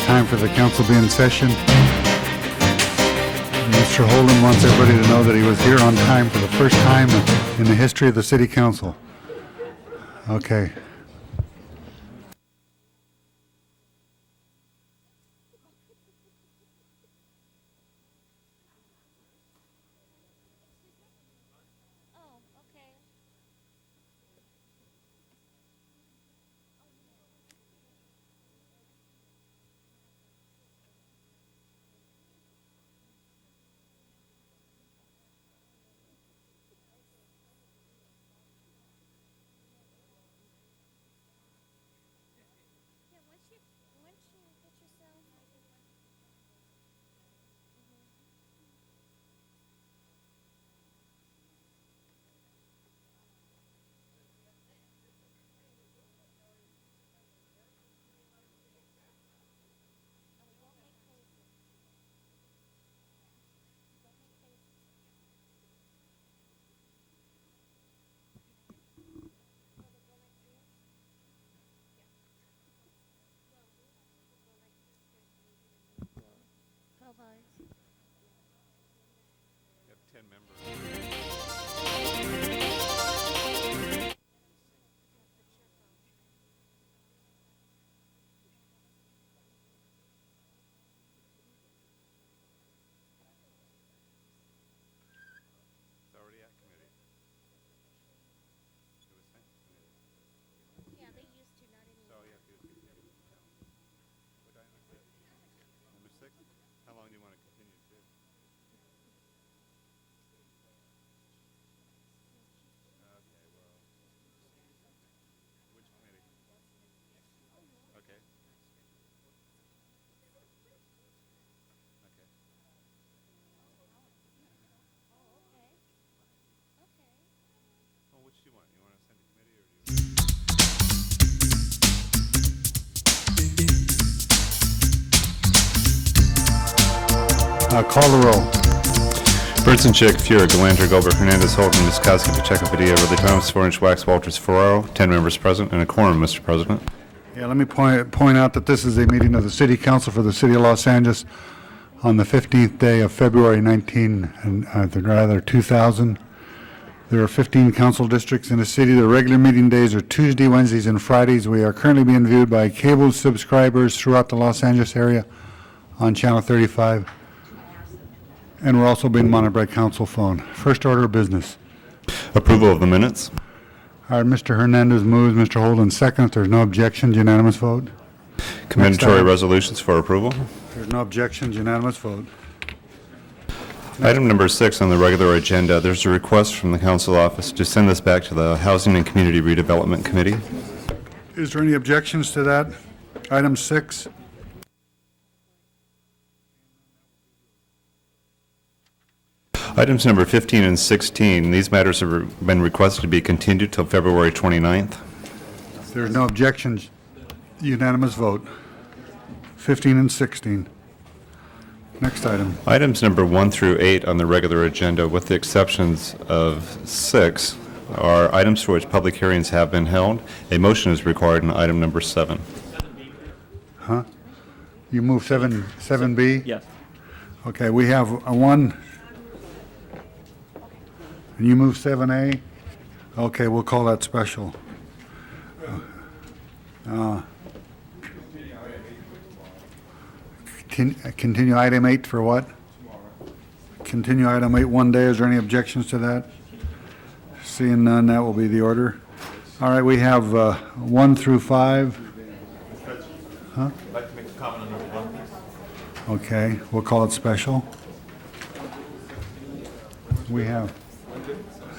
Time for the council to be in session. Mr. Holden wants everybody to know that he was here on time for the first time in the history of the city council. Okay. Call the roll. Burtsenchick, Fuhrer, Galanter, Goldberg, Hernandez, Holden, Miskowski, Pacheco, Padilla, Ridley Thomas, 4-inch Wax, Walters, Ferraro, 10 members present, and a quorum, Mr. President. Yeah, let me point out that this is a meeting of the City Council for the City of Los Angeles on the 15th day of February 2000. There are 15 council districts in the city. The regular meeting days are Tuesday, Wednesdays, and Fridays. We are currently being viewed by cable subscribers throughout the Los Angeles area on Channel 35. And we're also being monitored by council phone. First order of business. Approval of the minutes. All right, Mr. Hernandez moves, Mr. Holden seconds. There's no objections, unanimous vote. Commendatory resolutions for approval. There's no objections, unanimous vote. Item number 6 on the regular agenda, there's a request from the council office to send this back to the Housing and Community Redevelopment Committee. Is there any objections to that? Item 6. Items number 15 and 16, these matters have been requested to be continued till February 29th. There's no objections, unanimous vote. 15 and 16. Next item. Items number 1 through 8 on the regular agenda, with the exceptions of 6, are items for which public hearings have been held. A motion is required on item number 7. Huh? You move 7B? Yes. Okay, we have a 1. And you move 7A? Okay, we'll call that special. Continue item 8 for what? Continue item 8 one day. Is there any objections to that? Seeing none, that will be the order. All right, we have 1 through 5. Huh? I'd like to make a comment on number 1, please. Okay, we'll call it special. We have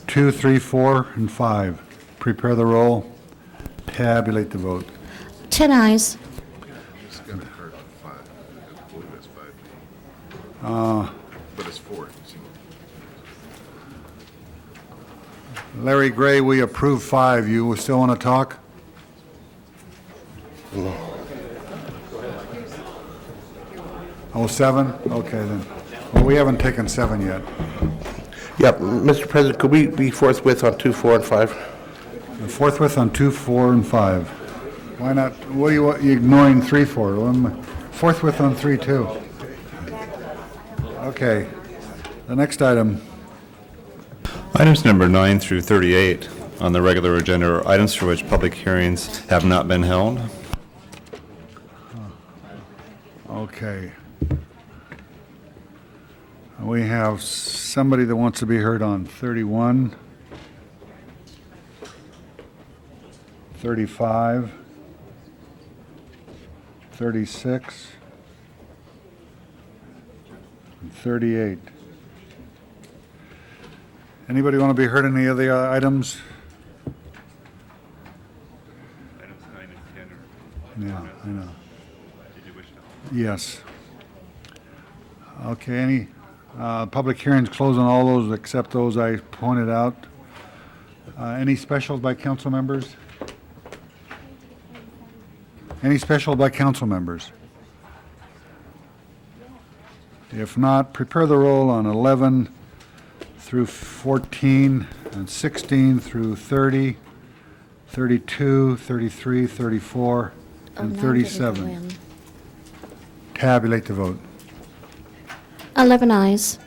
2, 3, 4, and 5. Prepare the roll. Tabulate the vote. 10 eyes. It's gonna hurt on 5. I believe it's 5B. But it's 4. Larry Gray, we approve 5. You still want to talk? Oh, 7? Okay, then. Well, we haven't taken 7 yet. Yeah, Mr. President, could we be forthwith on 2, 4, and 5? And forthwith on 2, 4, and 5. Why not, what are you ignoring 3 for? Forthwith on 3, too. Okay. The next item, Items number 9 through 38 on the regular agenda are items for which public hearings have not been held. okay. We have somebody that wants to be heard on 31, 35, 36, and 38. Anybody want to be heard on any of the items? Items 9 and 10 are... Yeah, I know. Did you wish to... Yes. Okay, any public hearings closed on all those except those I pointed out. Any specials by council members? Any special by council members? If not, prepare the roll on 11 through 14 and 16 through 30, 32, 33, 34, and 37. Tabulate the vote. 11 eyes.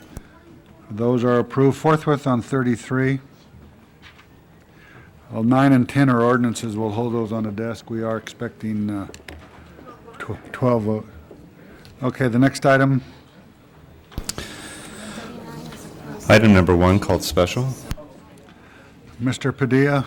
Those are approved forthwith on 33. Well, 9 and 10 are ordinances. We'll hold those on the desk. We are expecting 12 vote. Okay, the next item, Item number 1 called special. Mr. Padilla.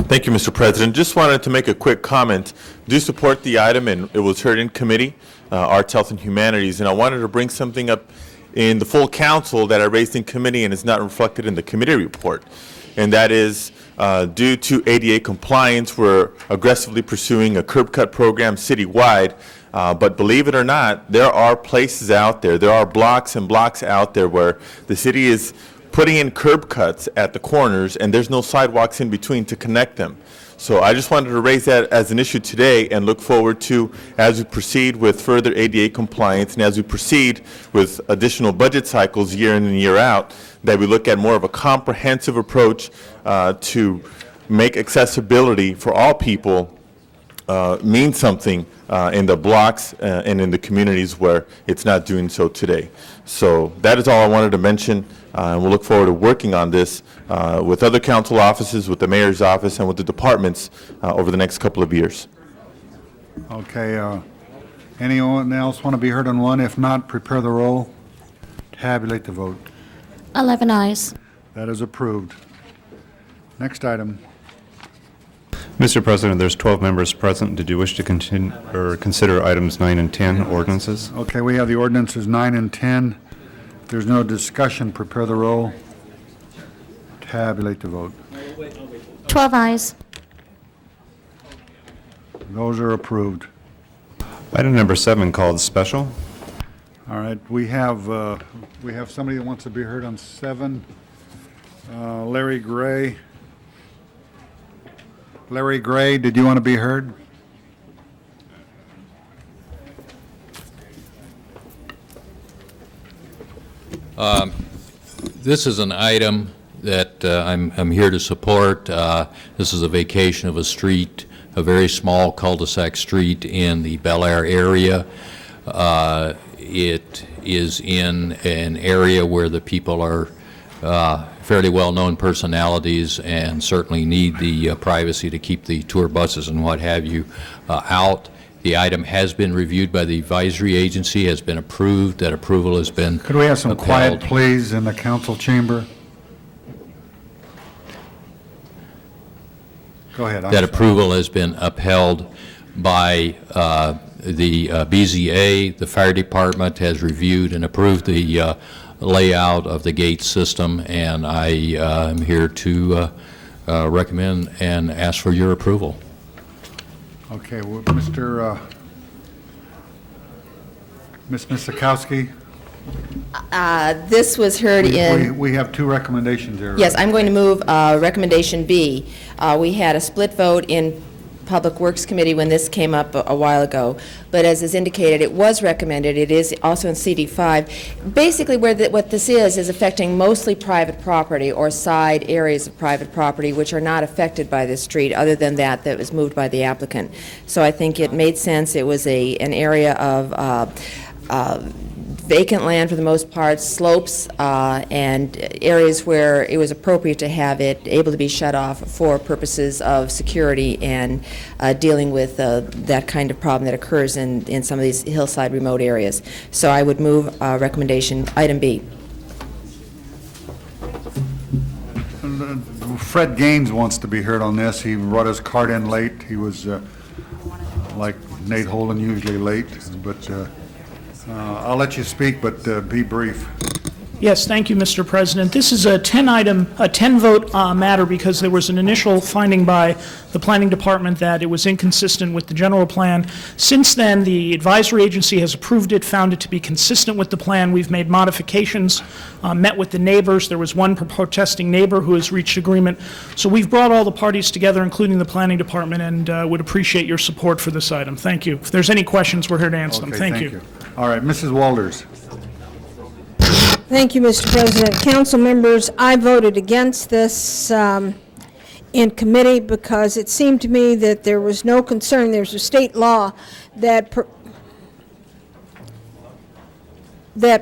Thank you, Mr. President. Just wanted to make a quick comment. Do support the item, and it was heard in committee, Arts, Health, and Humanities, and I wanted to bring something up in the full council that I raised in committee and is not reflected in the committee report, and that is due to ADA compliance, we're aggressively pursuing a curb cut program citywide, but believe it or not, there are places out there, there are blocks and blocks out there where the city is putting in curb cuts at the corners, and there's no sidewalks in between to connect them. So I just wanted to raise that as an issue today and look forward to, as we proceed with further ADA compliance and as we proceed with additional budget cycles year in and year out, that we look at more of a comprehensive approach to make accessibility for all people mean something in the blocks and in the communities where it's not doing so today. So that is all I wanted to mention, and we'll look forward to working on this with other council offices, with the mayor's office, and with the departments over the next couple of years. Okay, anyone else want to be heard on one? If not, prepare the roll. Tabulate the vote. 11 eyes. That is approved. Next item. Mr. President, there's 12 members present. Did you wish to continue or consider items 9 and 10 ordinances? Okay, we have the ordinances 9 and 10. If there's no discussion, prepare the roll. Tabulate the vote. 12 eyes. Those are approved. Item number 7 called special. All right, we have somebody that wants to be heard on 7. Larry Gray. Larry Gray, did you want to be heard? This is an item that I'm here to support. This is a vacation of a street, a very small cul-de-sac street in the Bel Air area. It is in an area where the people are fairly well-known personalities and certainly need the privacy to keep the tour buses and what have you out. The item has been reviewed by the advisory agency, has been approved. That approval has been Could we have some quiet, upheld. please, in the council chamber? Go ahead. I'm That sorry. approval has been upheld by The BZA, the fire department, has reviewed and approved the layout of the gate system, and I am here to recommend and ask for your approval. Okay, well, Ms. Sikowski, This was heard in, we have two recommendations here. yes, I'm going to move recommendation B. We had a split vote in Public Works Committee when this came up a while ago, but as is indicated, it was recommended. It is also in CD5. Basically, what this is affecting mostly private property or side areas of private property which are not affected by this street, other than that was moved by the applicant. So I think it made sense. It was an area of vacant land for the most part, slopes, and areas where it was appropriate to have it able to be shut off for purposes of security and dealing with that kind of problem that occurs in some of these hillside remote areas. So I would move recommendation item B. Fred Gaines wants to be heard on this. He brought his card in late. He was, like Nate Holden, usually late, but I'll let you speak, but be brief. Yes, thank you, Mr. President. This is a 10-vote matter because there was an initial finding by the Planning Department that it was inconsistent with the general plan. Since then, the advisory agency has approved it, found it to be consistent with the plan. We've made modifications, met with the neighbors. There was one protesting neighbor who has reached agreement. So we've brought all the parties together, including the Planning Department, and would appreciate your support for this item. Thank you. If there's any questions, we're here to answer them. Okay, Thank you. All right, Mrs. Walters. Thank you, Mr. President. Council members, I voted against this in committee because it seemed to me that there was no concern. There's a state law that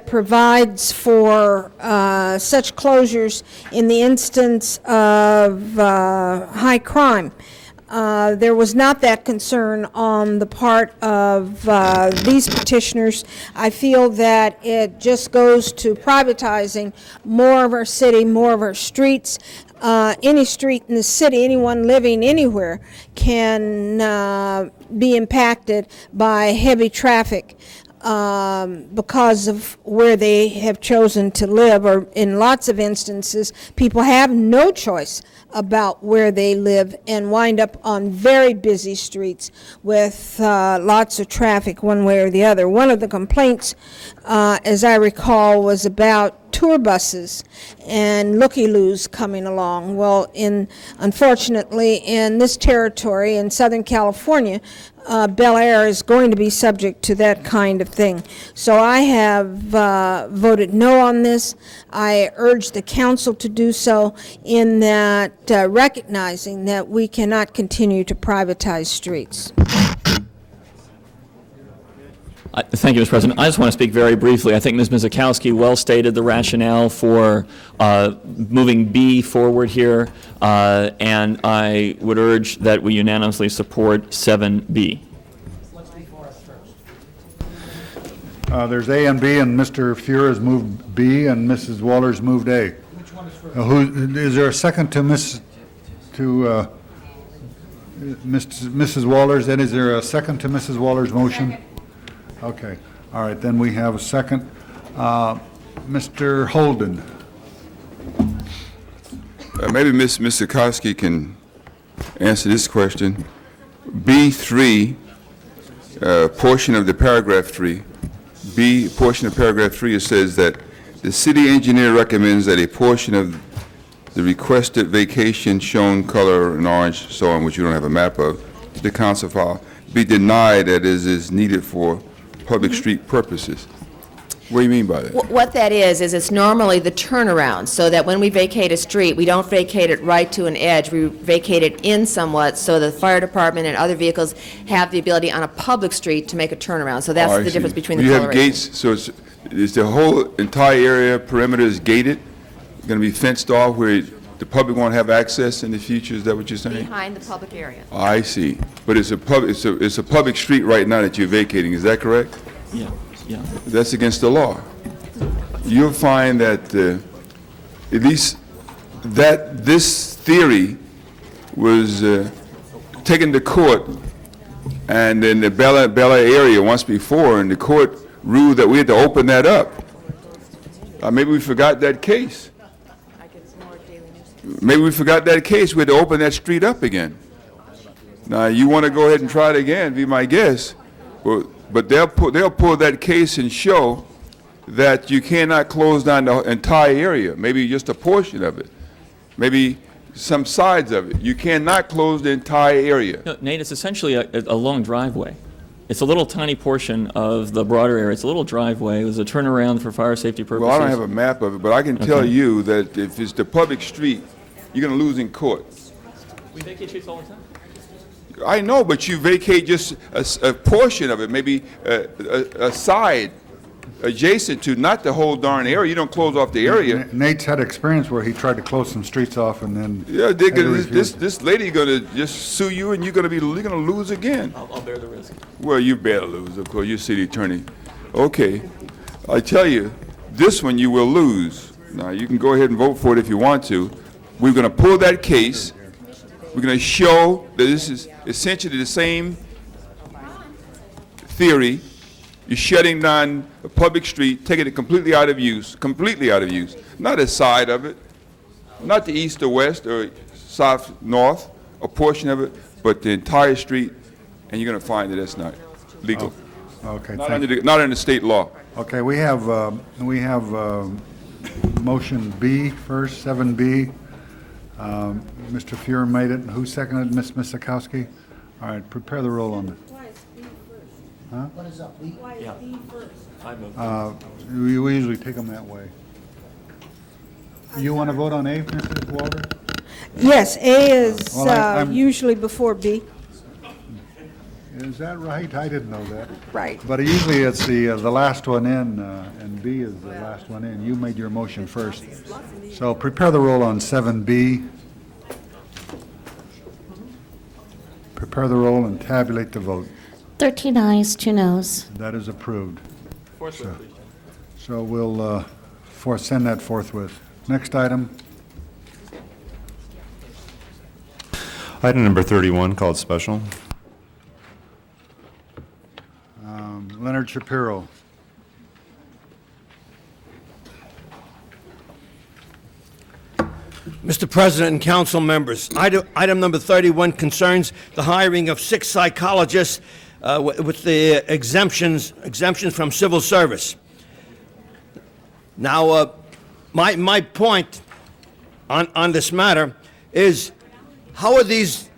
provides for such closures in the instance of high crime. There was not that concern on the part of these petitioners. I feel that it just goes to privatizing more of our city, more of our streets. Any street in the city, anyone living anywhere can be impacted by heavy traffic because of where they have chosen to live, or in lots of instances, people have no choice about where they live and wind up on very busy streets with lots of traffic one way or the other. One of the complaints, as I recall, was about tour buses and looky-loos coming along. Well, unfortunately, in this territory in Southern California, Bel Air is going to be subject to that kind of thing. So I have voted no on this. I urge the council to do so, in that recognizing that we cannot continue to privatize streets. Thank you, Mr. President. I just want to speak very briefly. I think Ms. Mizikowski well stated the rationale for moving B forward here, and I would urge that we unanimously support 7B. There's A and B, and Mr. Fuhr has moved B, and Mrs. Walters moved A. Which one is first? Is there a second to Mrs. Walters? And is there a second to Mrs. Walters' motion? Second. Okay. All right, then we have a second. Mr. Holden. Maybe Ms. Sikowski can answer this question. B3, portion of the paragraph 3, B, portion of paragraph 3, it says that the city engineer recommends that a portion of the requested vacation shown color in orange, so on, which you don't have a map of, the council file, be denied that is needed for public street purposes. What do you mean by that? What that is it's normally the turnaround, so that when we vacate a street, we don't vacate it right to an edge. We vacate it in somewhat, so the fire department and other vehicles have the ability on a public street to make a turnaround. So that's the difference between the You have coloration. gates, so it's the whole entire area, perimeter is gated, going to be fenced off where the public won't have access in the future? Is that what you're saying? Behind the public area. I see. But it's a public street right now that you're vacating, is that correct? Yeah. That's against the law. You'll find that at least that this theory was taken to court and in the Bella area once before, and the court ruled that we had to open that up. Maybe we forgot that case. Maybe we forgot that case. We had to open that street up again. Now, you want to go ahead and try it again, be my guess. But they'll pull that case and show that you cannot close down the entire area, maybe just a portion of it, maybe some sides of it. You cannot close the entire area. No, Nate, it's essentially a long driveway. It's a little tiny portion of the broader area. It's a little driveway. It was a turnaround for fire safety purposes. Well, I don't have a map of it, but I can tell you that if it's the public street, you're going to lose in court. We vacate streets all the time. I know, but you vacate just a portion of it, maybe a side adjacent to, not the whole darn area. You don't close off the area. Nate's had experience where he tried to close some streets off and then... Yeah, this lady gonna just sue you, and you're gonna lose again. I'll bear the risk. Well, you better lose, of course. You're city attorney. Okay, I tell you, this one you will lose. Now, you can go ahead and vote for it if you want to. We're gonna pull that case. We're gonna show that this is essentially the same theory. You're shutting down a public street, taking it completely out of use, not a side of it, not the east or west or south, north, a portion of it, but the entire street, and you're going to find that that's not legal. Okay, Not under state law. Okay, we have motion B first, 7B. Mr. Fuhr made it. Who seconded, Ms. Misakowski? All right, prepare the roll on that. We usually take them that way. You want to vote on A, Mrs. Walter? Yes, A is Well, I'm- usually before B. Is that right? I didn't know that. Right. But usually it's the last one in, and B is the last one in. You made your motion first. So prepare the roll on 7B. Prepare the roll and tabulate the vote. 13 ayes, 2 noes. That is approved. So we'll send that forthwith. Next item. Item number 31, called special. Leonard Shapiro. Mr. President and council members, item number 31 concerns the hiring of 6 psychologists with the exemptions from civil service. Now, my point on this matter is, how are these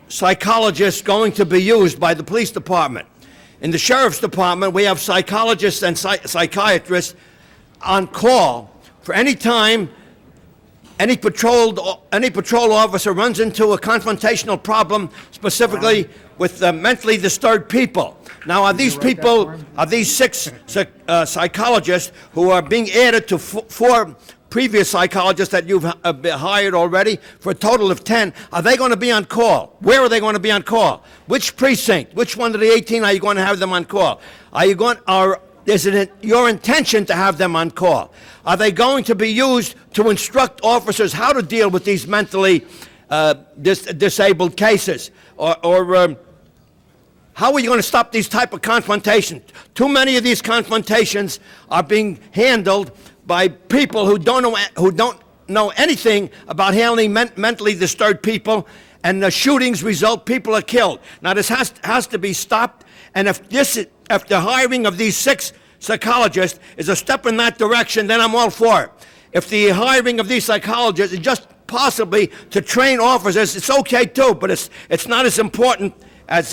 psychologists going to be used by the police department? In the sheriff's department, we have psychologists and psychiatrists on call for any time any patrol officer runs into a confrontational problem, specifically with mentally disturbed people. Now, are these 6 psychologists who are being added to 4 previous psychologists that you've hired already for a total of 10, are they going to be on call? Where are they going to be on call? Which precinct? Which one of the 18 are you going to have them on call? Is it your intention to have them on call? Are they going to be used to instruct officers how to deal with these mentally disabled cases? Or how are you going to stop these type of confrontations? Too many of these confrontations are being handled by people who don't know anything about handling mentally disturbed people, and the shootings result, people are killed. Now, this has to be stopped, and if the hiring of these 6 psychologists is a step in that direction, then I'm all for it. If the hiring of these psychologists is just possibly to train officers, it's okay too, but it's not as important as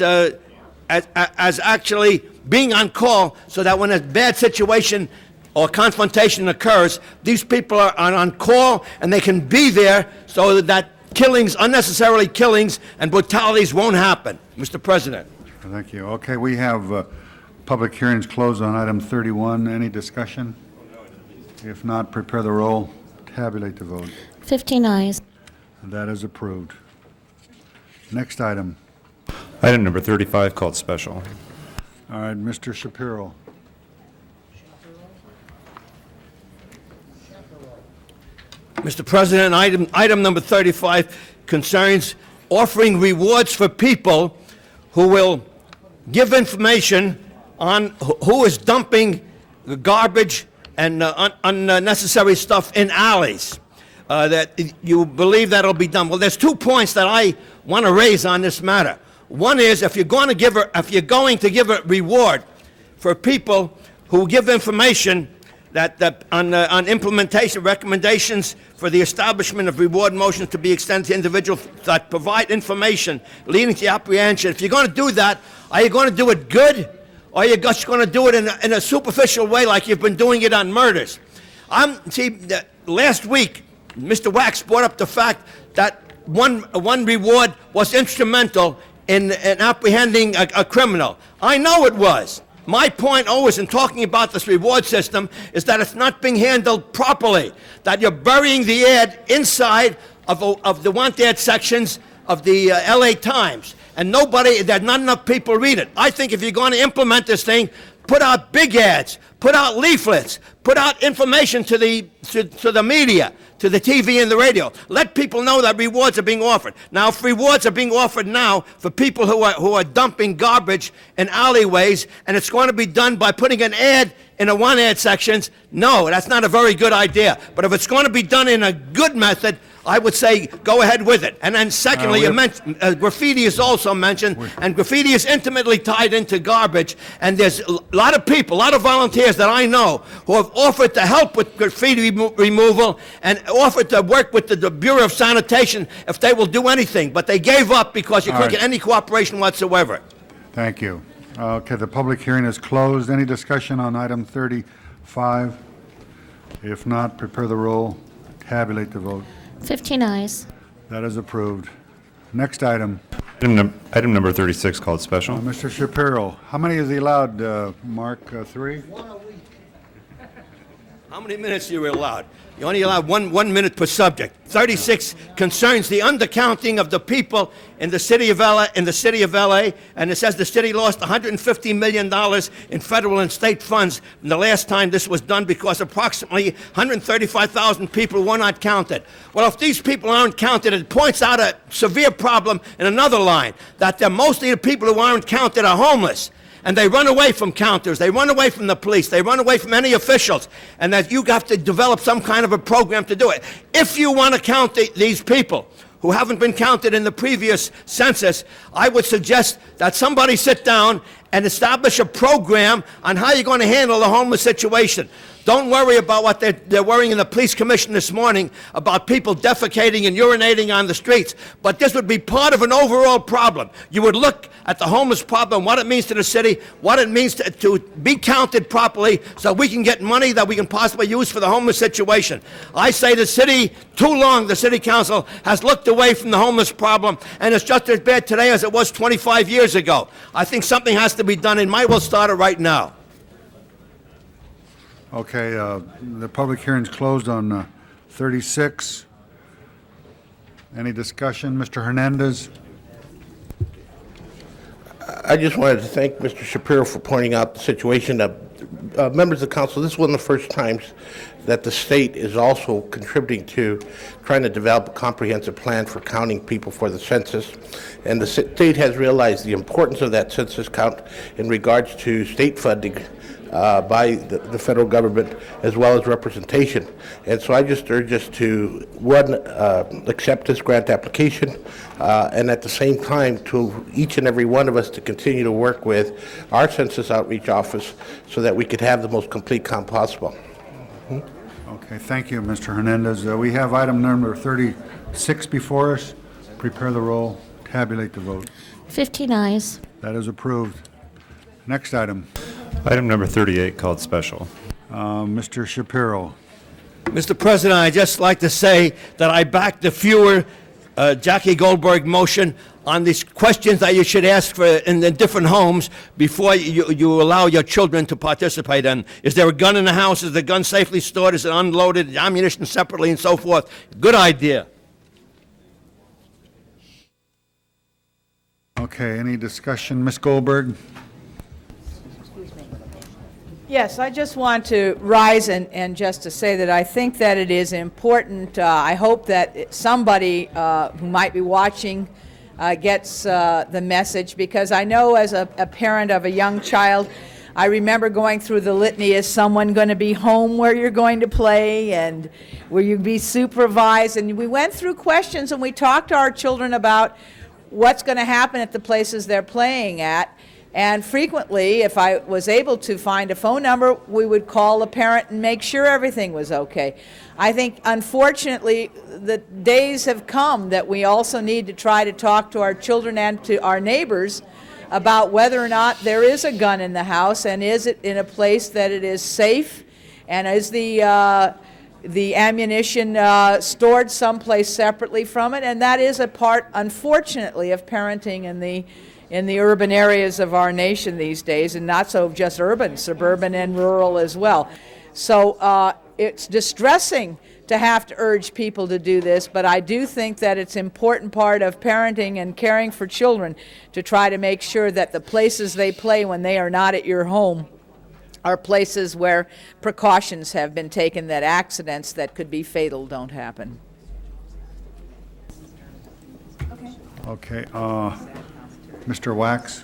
actually being on call, so that when a bad situation or confrontation occurs, these people are on call and they can be there so that unnecessary killings and brutalities won't happen. Mr. President. Thank you. Okay, we have public hearings closed on item 31. Any discussion? If not, prepare the roll, tabulate the vote. 15 ayes. That is approved. Next item. Item number 35, called special. All right, Mr. Shapiro. Mr. President, item number 35 concerns offering rewards for people who will give information on who is dumping garbage and unnecessary stuff in alleys, that you believe that'll be done. Well, there's 2 points that I want to raise on this matter. One is, if you're going to give a reward for people who give information on implementation recommendations for the establishment of reward motions to be extended to individuals that provide information leading to apprehension, if you're going to do that, are you going to do it good, or are you just going to do it in a superficial way like you've been doing it on murders? Last week, Mr. Wax brought up the fact that one reward was instrumental in apprehending a criminal. I know it was. My point always in talking about this reward system is that it's not being handled properly, that you're burying the ad inside of the want ad sections of the LA Times, and that not enough people read it. I think if you're going to implement this thing, put out big ads, put out leaflets, put out information to the media, to the TV and the radio. Let people know that rewards are being offered. Now, if rewards are being offered now for people who are dumping garbage in alleyways, and it's going to be done by putting an ad in the want ad sections, no, that's not a very good idea. But if it's going to be done in a good method, I would say go ahead with it. And then secondly, you mentioned graffiti is also mentioned, and graffiti is intimately tied into garbage. And there's a lot of people, a lot of volunteers that I know who have offered to help with graffiti removal and offered to work with the Bureau of Sanitation if they will do anything. But they gave up because you couldn't get any cooperation whatsoever. Thank you. Okay, the public hearing is closed. Any discussion on item 35? If not, prepare the roll, tabulate the vote. 15 eyes. That is approved. Next item. Item number 36, called special. Mr. Shapiro, how many is he allowed, Mark? 3? How many minutes are you allowed? You're only allowed one minute per subject. 36 concerns the undercounting of the people in the city of LA, and it says the city lost $150 million in federal and state funds from the last time this was done because approximately 135,000 people were not counted. Well, if these people aren't counted, it points out a severe problem in another line, that they're mostly the people who aren't counted are homeless. And they run away from counters, they run away from the police, they run away from any officials, and that you have to develop some kind of a program to do it. If you want to count these people who haven't been counted in the previous census, I would suggest that somebody sit down and establish a program on how you're going to handle the homeless situation. Don't worry about what they're worrying in the police commission this morning about people defecating and urinating on the streets. But this would be part of an overall problem. You would look at the homeless problem, what it means to the city, what it means to be counted properly so we can get money that we can possibly use for the homeless situation. I say the city, too long, the city council has looked away from the homeless problem, and it's just as bad today as it was 25 years ago. I think something has to be done, and might well start it right now. Okay, the public hearing's closed on 36. Any discussion? Mr. Hernandez? I just wanted to thank Mr. Shapiro for pointing out the situation. Members of the council, this is one of the first times that the state is also contributing to trying to develop a comprehensive plan for counting people for the census. And the state has realized the importance of that census count in regards to state funding by the federal government as well as representation. And so I just urge us to, one, accept this grant application, and at the same time to each and every one of us to continue to work with our Census Outreach Office so that we could have the most complete count possible. Okay, thank you, Mr. Hernandez. We have item number 36 before us. Prepare the roll, tabulate the vote. 15 eyes. That is approved. Next item. Item number 38, called special. Mr. Shapiro. Mr. President, I'd just like to say that I back the fewer Jackie Goldberg motion on these questions that you should ask for in the different homes before you allow your children to participate in. Is there a gun in the house? Is the gun safely stored? Is it unloaded? Ammunition separately and so forth? Good idea. Okay, any discussion? Ms. Goldberg? Yes, I just want to rise and just to say that I think that it is important. I hope that somebody who might be watching gets the message, because I know as a parent of a young child, I remember going through the litany, is someone going to be home where you're going to play, and will you be supervised? And we went through questions, and we talked to our children about what's going to happen at the places they're playing at. And frequently, if I was able to find a phone number, we would call the parent and make sure everything was okay. I think, unfortunately, the days have come that we also need to try to talk to our children and to our neighbors about whether or not there is a gun in the house, and is it in a place that it is safe, and is the ammunition stored someplace separately from it. And that is a part, unfortunately, of parenting in the urban areas of our nation these days, and not so just urban, suburban and rural as well. So it's distressing to have to urge people to do this, but I do think that it's an important part of parenting and caring for children to try to make sure that the places they play when they are not at your home are places where precautions have been taken, that accidents that could be fatal don't happen. Okay, Mr. Wax?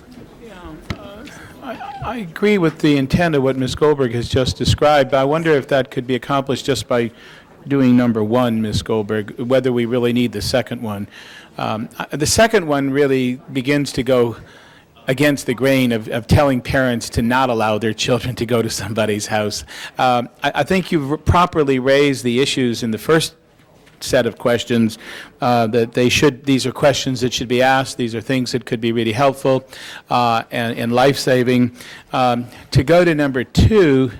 I agree with the intent of what Ms. Goldberg has just described, but I wonder if that could be accomplished just by doing number one, Ms. Goldberg, whether we really need the second one. The second one really begins to go against the grain of telling parents to not allow their children to go to somebody's house. I think you've properly raised the issues in the first set of questions, that these are questions that should be asked. These are things that could be really helpful and life-saving. To go to number two,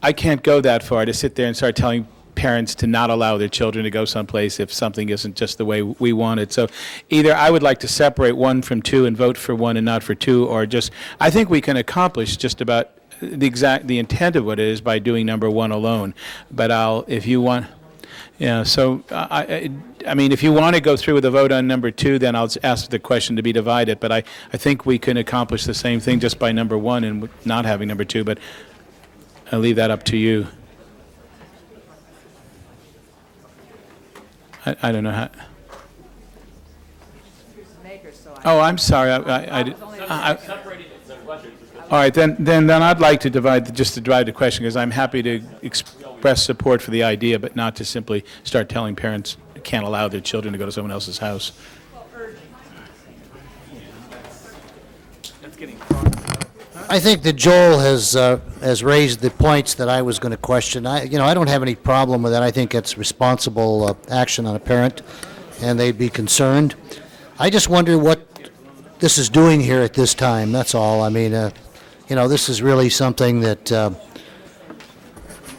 I can't go that far, to sit there and start telling parents to not allow their children to go someplace if something isn't just the way we want it. So either I would like to separate one from two and vote for one and not for two, or just, I think we can accomplish just about the intent of what it is by doing number one alone. But if you want, yeah, so I mean, if you want to go through with a vote on number two, then I'll ask the question to be divided. But I think we can accomplish the same thing just by number one and not having number two, but I'll leave that up to you. I don't know how. Oh, I'm sorry. All right, then I'd like to divide the question, because I'm happy to express support for the idea, but not to simply start telling parents they can't allow their children to go to someone else's house. I think that Joel has raised the points that I was going to question. I don't have any problem with that. I think it's responsible action on a parent, and they'd be concerned. I just wonder what this is doing here at this time. That's all. I mean, this is really something that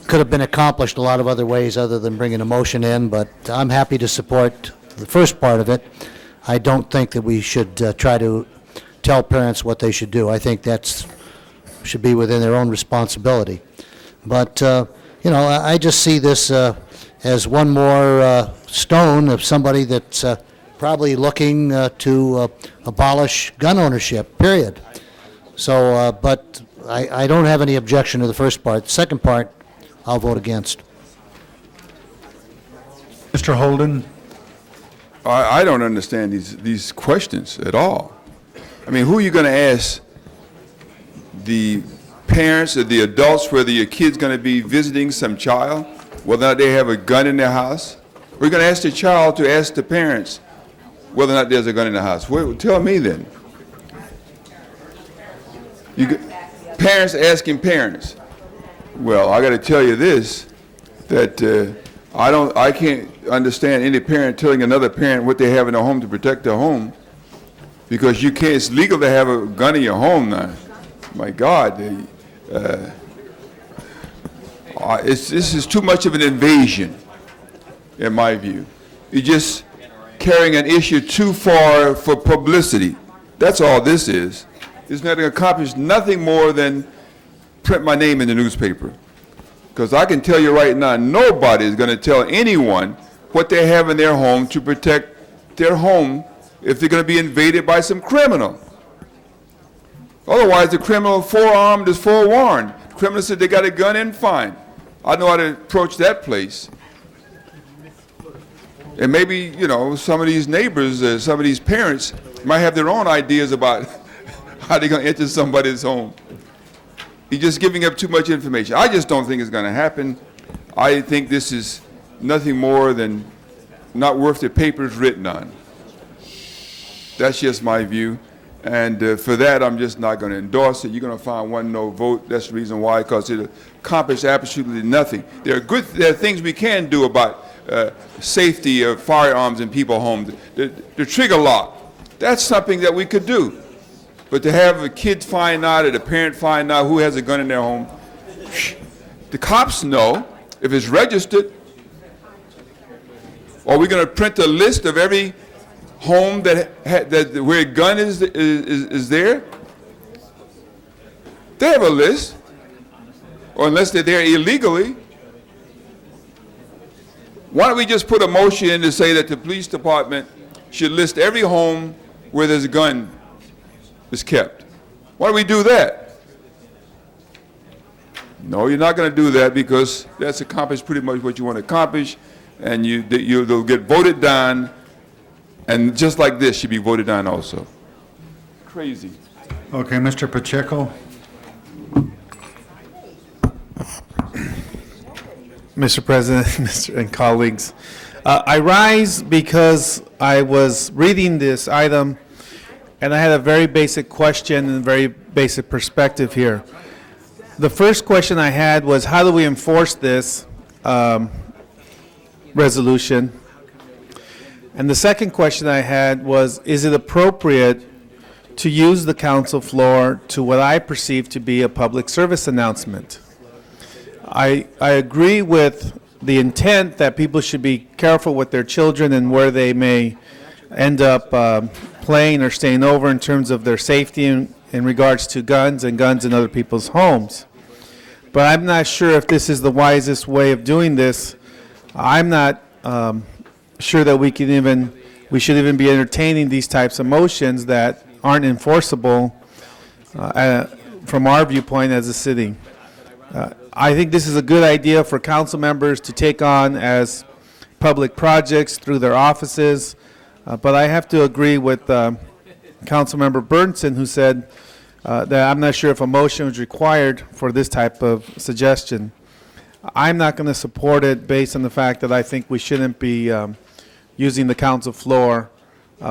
could have been accomplished a lot of other ways other than bringing a motion in. But I'm happy to support the first part of it. I don't think that we should try to tell parents what they should do. I think that's should be within their own responsibility. But, I just see this as one more stone of somebody that's probably looking to abolish gun ownership, period. So, but I don't have any objection to the first part. The second part, I'll vote against. Mr. Holden? I don't understand these questions at all. I mean, who are you going to ask? The parents or the adults whether your kid's going to be visiting some child, whether or not they have a gun in their house? Or are you going to ask the child to ask the parents whether or not there's a gun in the house? Well, tell me then. Parents asking parents. Well, I got to tell you this, that I can't understand any parent telling another parent what they have in their home to protect their home, because you can't. It's legal to have a gun in your home now. My God, this is too much of an invasion, in my view. You're just carrying an issue too far for publicity. That's all this is. It's not going to accomplish nothing more than print my name in the newspaper. Because I can tell you right now, nobody is going to tell anyone what they have in their home to protect their home if they're going to be invaded by some criminal. Otherwise, the criminal forearmed is forewarned. The criminal said they got a gun in, fine. I know how to approach that place. And maybe, you know, some of these neighbors, some of these parents might have their own ideas about how they're going to enter somebody's home. You're just giving up too much information. I just don't think it's going to happen. I think this is nothing more than not worth the paper it's written on. That's just my view. And for that, I'm just not going to endorse it. You're going to find one no vote. That's the reason why, because it accomplished absolutely nothing. There are things we can do about safety of firearms in people's homes. The trigger lock, that's something that we could do. But to have a kid find out or the parent find out who has a gun in their home, the cops know if it's registered. Are we going to print a list of every home that where a gun is there? They have a list, or unless they're there illegally. Why don't we just put a motion in to say that the police department should list every home where there's a gun is kept? Why don't we do that? No, you're not going to do that, because that's accomplished pretty much what you want to accomplish, and they'll get voted down, and just like this should be voted down also. Crazy. Okay, Mr. Pacheco. Mr. President and colleagues, I rise because I was reading this item and I had a very basic question and very basic perspective here. The first question I had was, how do we enforce this resolution? And the second question I had was, is it appropriate to use the council floor to what I perceive to be a public service announcement? I agree with the intent that people should be careful with their children and where they may end up playing or staying over in terms of their safety in regards to guns and guns in other people's homes. But I'm not sure if this is the wisest way of doing this. I'm not sure that we should even be entertaining these types of motions that aren't enforceable from our viewpoint as a city. I think this is a good idea for council members to take on as public projects through their offices, but I have to agree with Councilmember Burnson, who said that I'm not sure if a motion was required for this type of suggestion. I'm not going to support it based on the fact that I think we shouldn't be using the council floor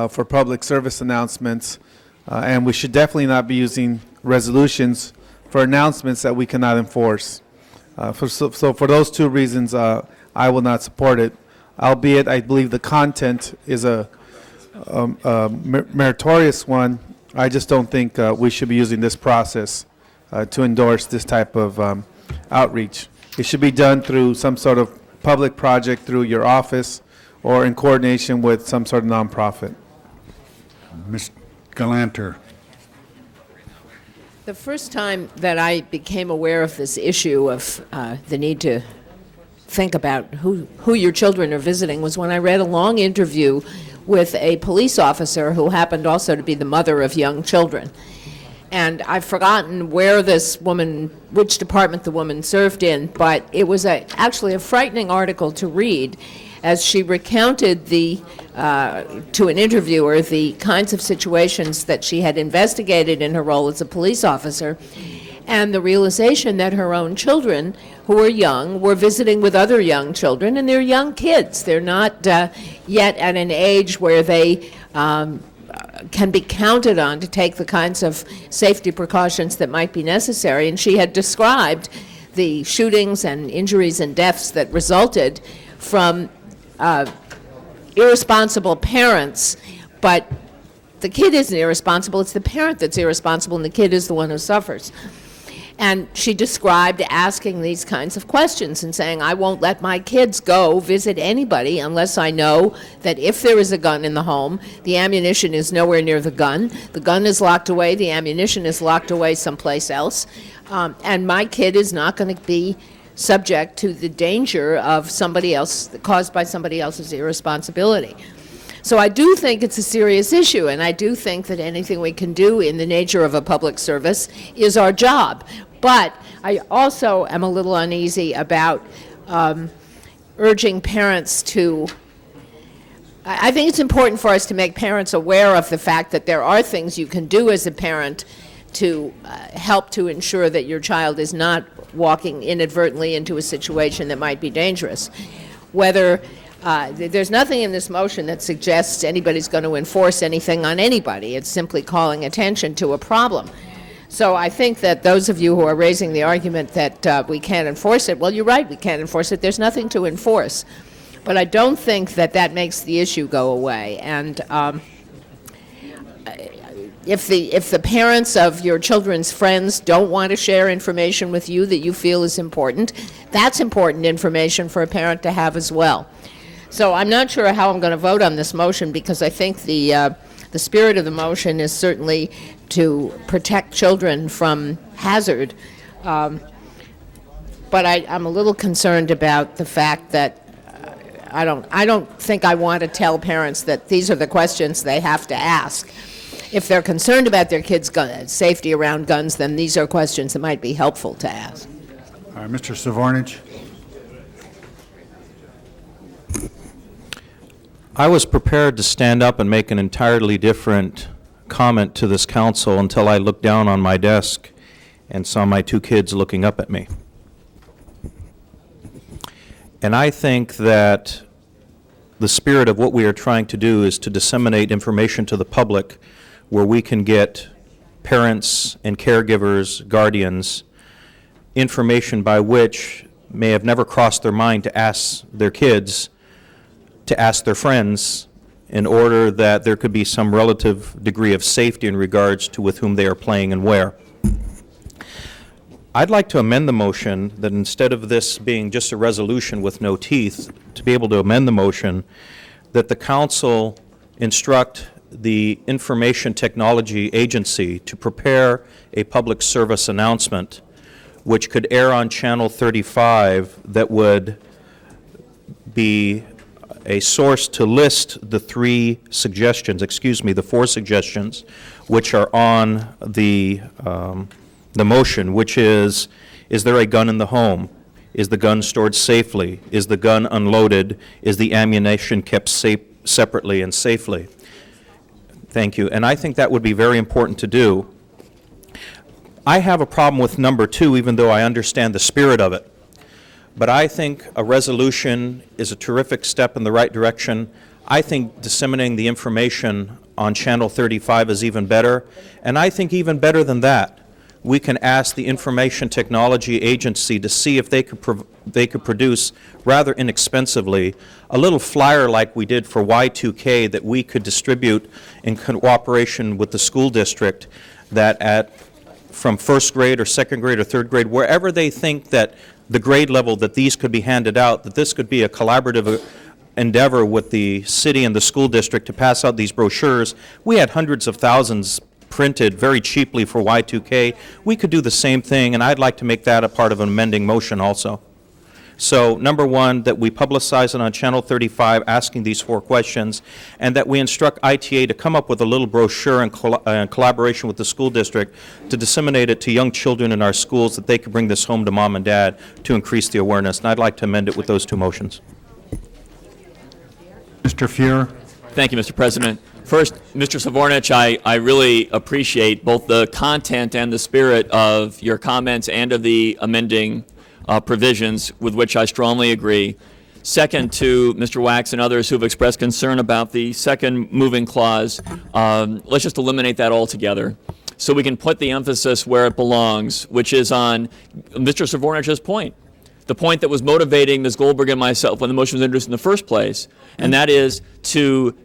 for public service announcements, and we should definitely not be using resolutions for announcements that we cannot enforce. So for those two reasons, I will not support it, albeit I believe the content is a meritorious one. I just don't think we should be using this process to endorse this type of outreach. It should be done through some sort of public project through your office or in coordination with some sort of nonprofit. Ms. Galanter. The first time that I became aware of this issue of the need to think about who your children are visiting was when I read a long interview with a police officer who happened also to be the mother of young children. And I've forgotten where this woman, which department the woman served in, but it was actually a frightening article to read as she recounted to an interviewer the kinds of situations that she had investigated in her role as a police officer, and the realization that her own children, who were young, were visiting with other young children, and they're young kids. They're not yet at an age where they can be counted on to take the kinds of safety precautions that might be necessary. And she had described the shootings and injuries and deaths that resulted from irresponsible parents, but the kid isn't irresponsible, it's the parent that's irresponsible, and the kid is the one who suffers. And she described asking these kinds of questions and saying, I won't let my kids go visit anybody unless I know that if there is a gun in the home, the ammunition is nowhere near the gun is locked away, the ammunition is locked away someplace else, and my kid is not going to be subject to the danger of somebody else, caused by somebody else's irresponsibility. So I do think it's a serious issue, and I do think that anything we can do in the nature of a public service is our job. But I also am a little uneasy about urging parents to I think it's important for us to make parents aware of the fact that there are things you can do as a parent to help to ensure that your child is not walking inadvertently into a situation that might be dangerous. Whether there's nothing in this motion that suggests anybody's going to enforce anything on anybody. It's simply calling attention to a problem. So I think that those of you who are raising the argument that we can't enforce it, well, you're right, we can't enforce it. There's nothing to enforce. But I don't think that that makes the issue go away. And if the parents of your children's friends don't want to share information with you that you feel is important, that's important information for a parent to have as well. So I'm not sure how I'm going to vote on this motion, because I think the spirit of the motion is certainly to protect children from hazard. But I'm a little concerned about the fact that I don't think I want to tell parents that these are the questions they have to ask. If they're concerned about their kids' safety around guns, then these are questions that might be helpful to ask. All right, Mr. Savornich. I was prepared to stand up and make an entirely different comment to this council until I looked down on my desk and saw my two kids looking up at me. And I think that the spirit of what we are trying to do is to disseminate information to the public where we can get parents and caregivers, guardians, information by which may have never crossed their mind to ask their kids, to ask their friends, in order that there could be some relative degree of safety in regards to with whom they are playing and where. I'd like to amend the motion that instead of this being just a resolution with no teeth, to be able to amend the motion that the council instruct the Information Technology Agency to prepare a public service announcement which could air on Channel 35 that would be a source to list the the four suggestions which are on the motion, which is there a gun in the home? Is the gun stored safely? Is the gun unloaded? Is the ammunition kept separately and safely? Thank you. And I think that would be very important to do. I have a problem with number 2, even though I understand the spirit of it. But I think a resolution is a terrific step in the right direction. I think disseminating the information on Channel 35 is even better. And I think even better than that, we can ask the Information Technology Agency to see if they could produce, rather inexpensively, a little flyer like we did for Y2K that we could distribute in cooperation with the school district, that from first grade or second grade or third grade, wherever they think that the grade level that these could be handed out, that this could be a collaborative endeavor with the city and the school district to pass out these brochures. We had hundreds of thousands printed very cheaply for Y2K. We could do the same thing, and I'd like to make that a part of an amending motion also. So, number 1, that we publicize it on Channel 35 asking these 4 questions, and that we instruct ITA to come up with a little brochure in collaboration with the school district to disseminate it to young children in our schools, that they could bring this home to mom and dad to increase the awareness. And I'd like to amend it with those 2 motions. Mr. Fuhrer. Thank you, Mr. President. First, Mr. Savornich, I really appreciate both the content and the spirit of your comments and of the amending provisions, with which I strongly agree. Second, to Mr. Wax and others who have expressed concern about the second moving clause, let's just eliminate that altogether so we can put the emphasis where it belongs, which is on Mr. Savornich's point, the point that was motivating Ms. Goldberg and myself when the motion was introduced in the first place, and that is to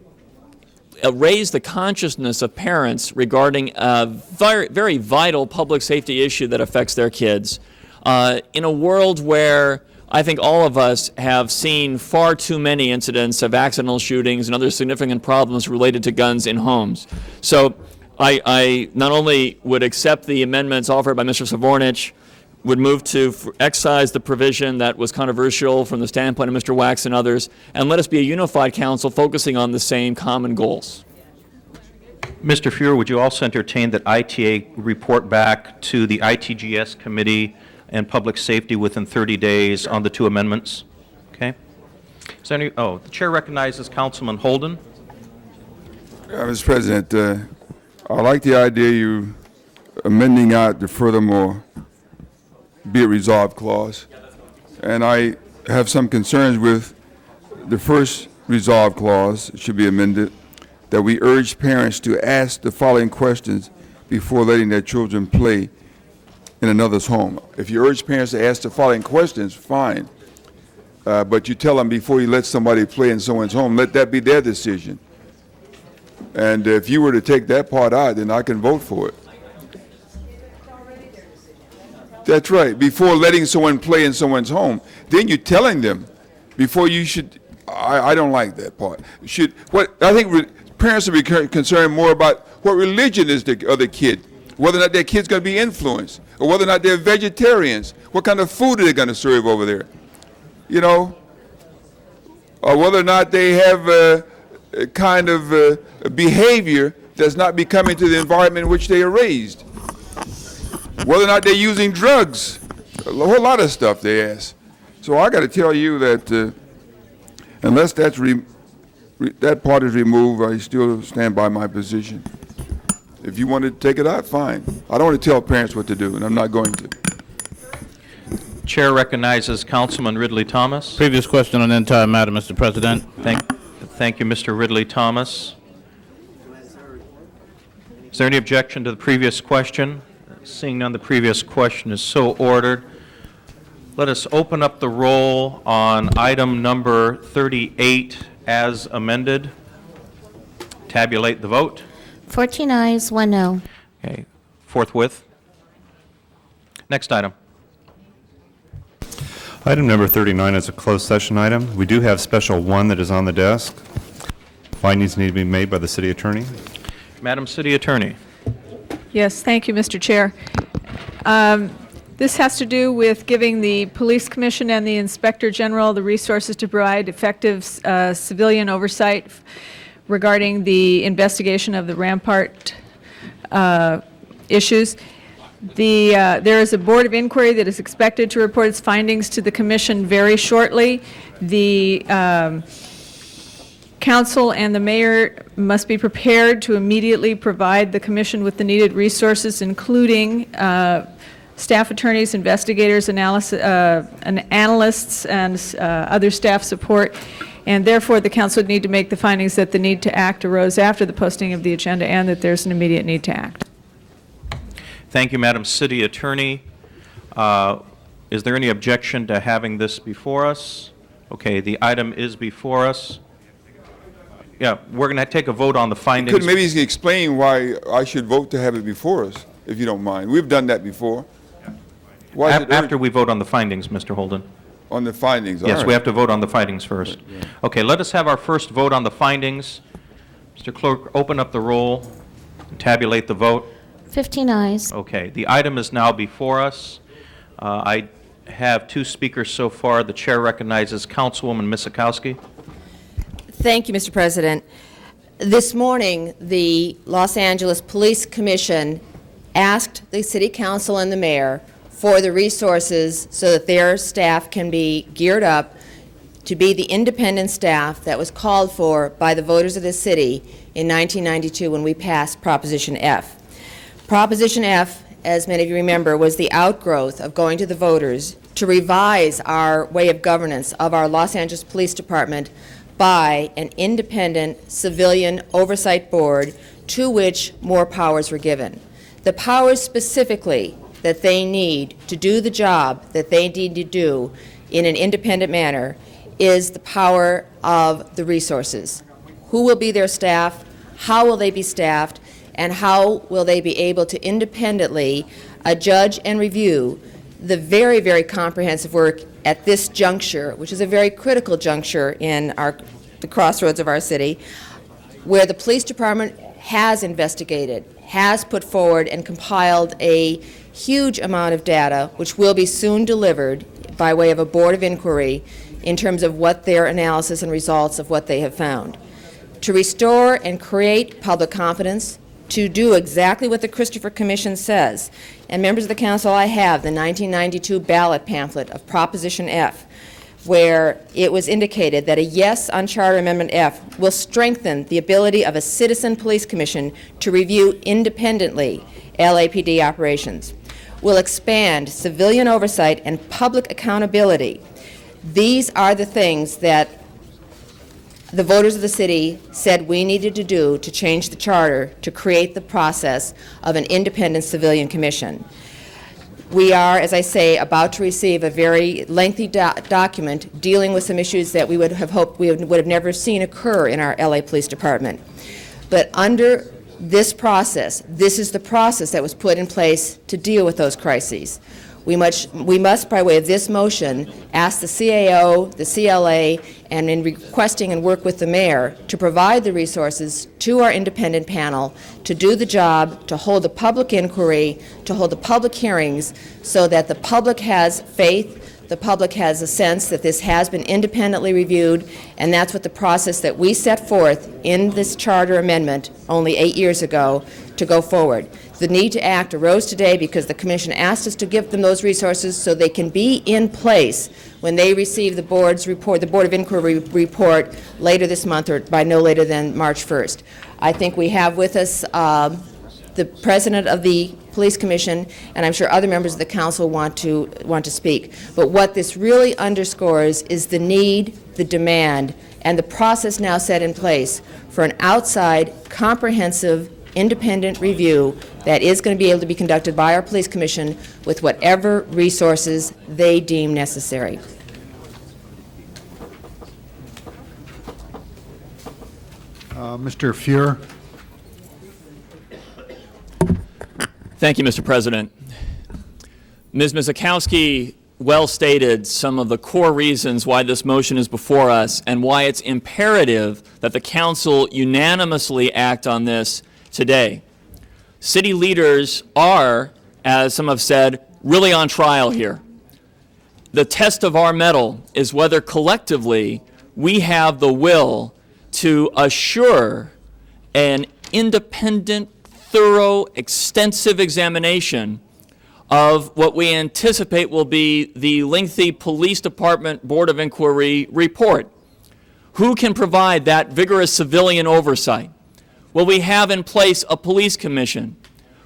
raise the consciousness of parents regarding a very, very vital public safety issue that affects their kids. In a world where I think all of us have seen far too many incidents of accidental shootings and other significant problems related to guns in homes. So I not only would accept the amendments offered by Mr. Savornich, would move to excise the provision that was controversial from the standpoint of Mr. Wax and others, and let us be a unified council focusing on the same common goals. Mr. Fuhrer, would you also entertain that ITA report back to the ITGS Committee and Public Safety within 30 days on the 2 amendments? Okay. Is there any, oh, the chair recognizes Councilman Holden. Mr. President, I like the idea you amending out the furthermore be it resolved clause. And I have some concerns with the first resolve clause, it should be amended, that we urge parents to ask the following questions before letting their children play in another's home. If you urge parents to ask the following questions, fine. But you tell them before you let somebody play in someone's home, let that be their decision. And if you were to take that part out, then I can vote for it. That's right. Before letting someone play in someone's home, then you're telling them before you should. I don't like that part. I think parents should be concerned more about what religion is the other kid, whether or not their kid's going to be influenced, or whether or not they're vegetarians. What kind of food are they going to serve over there? You know, or whether or not they have a kind of behavior that's not becoming to the environment in which they are raised. Whether or not they're using drugs, a whole lot of stuff they ask. So I got to tell you that unless that's that part is removed, I still stand by my position. If you want to take it out, fine. I don't want to tell parents what to do, and I'm not going to. Chair recognizes Councilman Ridley Thomas. Previous question on the entire matter, Mr. President. Thank you, Mr. Ridley Thomas. Is there any objection to the previous question? Seeing none, the previous question is so ordered. Let us open up the roll on item number 38 as amended. Tabulate the vote. 14 ayes, 1 no. Okay, forthwith. Next item. Item number 39 is a closed session item. We do have special 1 that is on the desk. Findings need to be made by the city attorney. Madam City Attorney. Yes, thank you, Mr. Chair. This has to do with giving the Police Commission and the Inspector General the resources to provide effective civilian oversight regarding the investigation of the Rampart issues. There is a board of inquiry that is expected to report its findings to the Commission very shortly. The Council and the Mayor must be prepared to immediately provide the Commission with the needed resources, including staff attorneys, investigators, analysts, and other staff support. And therefore, the Council would need to make the findings that the need to act arose after the posting of the agenda and that there's an immediate need to act. Thank you, Madam City Attorney. Is there any objection to having this before us? Okay, the item is before us. Yeah, we're going to take a vote on the findings. Maybe you can explain why I should vote to have it before us, if you don't mind. We've done that before. Why is it After we vote on the findings, Mr. Holden. on the findings? All Yes, right. we have to vote on the findings first. Okay, let us have our first vote on the findings. Mr. Clerk, open up the roll and tabulate the vote. 15 ayes. Okay, the item is now before us. I have 2 speakers so far. The chair recognizes Councilwoman Misikowski. Thank you, Mr. President. This morning, the Los Angeles Police Commission asked the City Council and the Mayor for the resources so that their staff can be geared up to be the independent staff that was called for by the voters of the city in 1992 when we passed Proposition F. Proposition F, as many of you remember, was the outgrowth of going to the voters to revise our way of governance of our Los Angeles Police Department by an independent civilian oversight board to which more powers were given. The powers specifically that they need to do the job that they need to do in an independent manner is the power of the resources. Who will be their staff? How will they be staffed? And how will they be able to independently judge and review the very, very comprehensive work at this juncture, which is a very critical juncture in the crossroads of our city, where the police department has investigated, has put forward and compiled a huge amount of data, which will be soon delivered by way of a board of inquiry in terms of what their analysis and results of what they have found. To restore and create public confidence, to do exactly what the Christopher Commission says. And members of the council, I have the 1992 ballot pamphlet of Proposition F. where it was indicated that a yes on Charter Amendment F will strengthen the ability of a citizen police commission to review independently LAPD operations, will expand civilian oversight and public accountability. These are the things that the voters of the city said we needed to do to change the charter to create the process of an independent civilian commission. We are, as I say, about to receive a very lengthy document dealing with some issues that we would have hoped we would have never seen occur in our LA Police Department. But under this process, this is the process that was put in place to deal with those crises. We must, by way of this motion, ask the CAO, the CLA, and in requesting and work with the mayor to provide the resources to our independent panel to do the job, to hold the public inquiry, to hold the public hearings, so that the public has faith, the public has a sense that this has been independently reviewed, and that's what the process that we set forth in this charter amendment only 8 years ago to go forward. The need to act arose today because the Commission asked us to give them those resources so they can be in place when they receive the board's report, the Board of Inquiry report later this month or by no later than March 1st. I think we have with us the President of the Police Commission, and I'm sure other members of the Council want to speak. But what this really underscores is the need, the demand, and the process now set in place for an outside, comprehensive, independent review that is going to be able to be conducted by our Police Commission with whatever resources they deem necessary. Mr. Fuhr. Thank you, Mr. President. Ms. Mizakowski well stated some of the core reasons why this motion is before us and why it's imperative that the Council unanimously act on this today. City leaders are, as some have said, really on trial here. The test of our mettle is whether collectively we have the will to assure an independent, thorough, extensive examination of what we anticipate will be the lengthy Police Department Board of Inquiry report. Who can provide that vigorous civilian oversight? Well, we have in place a police commission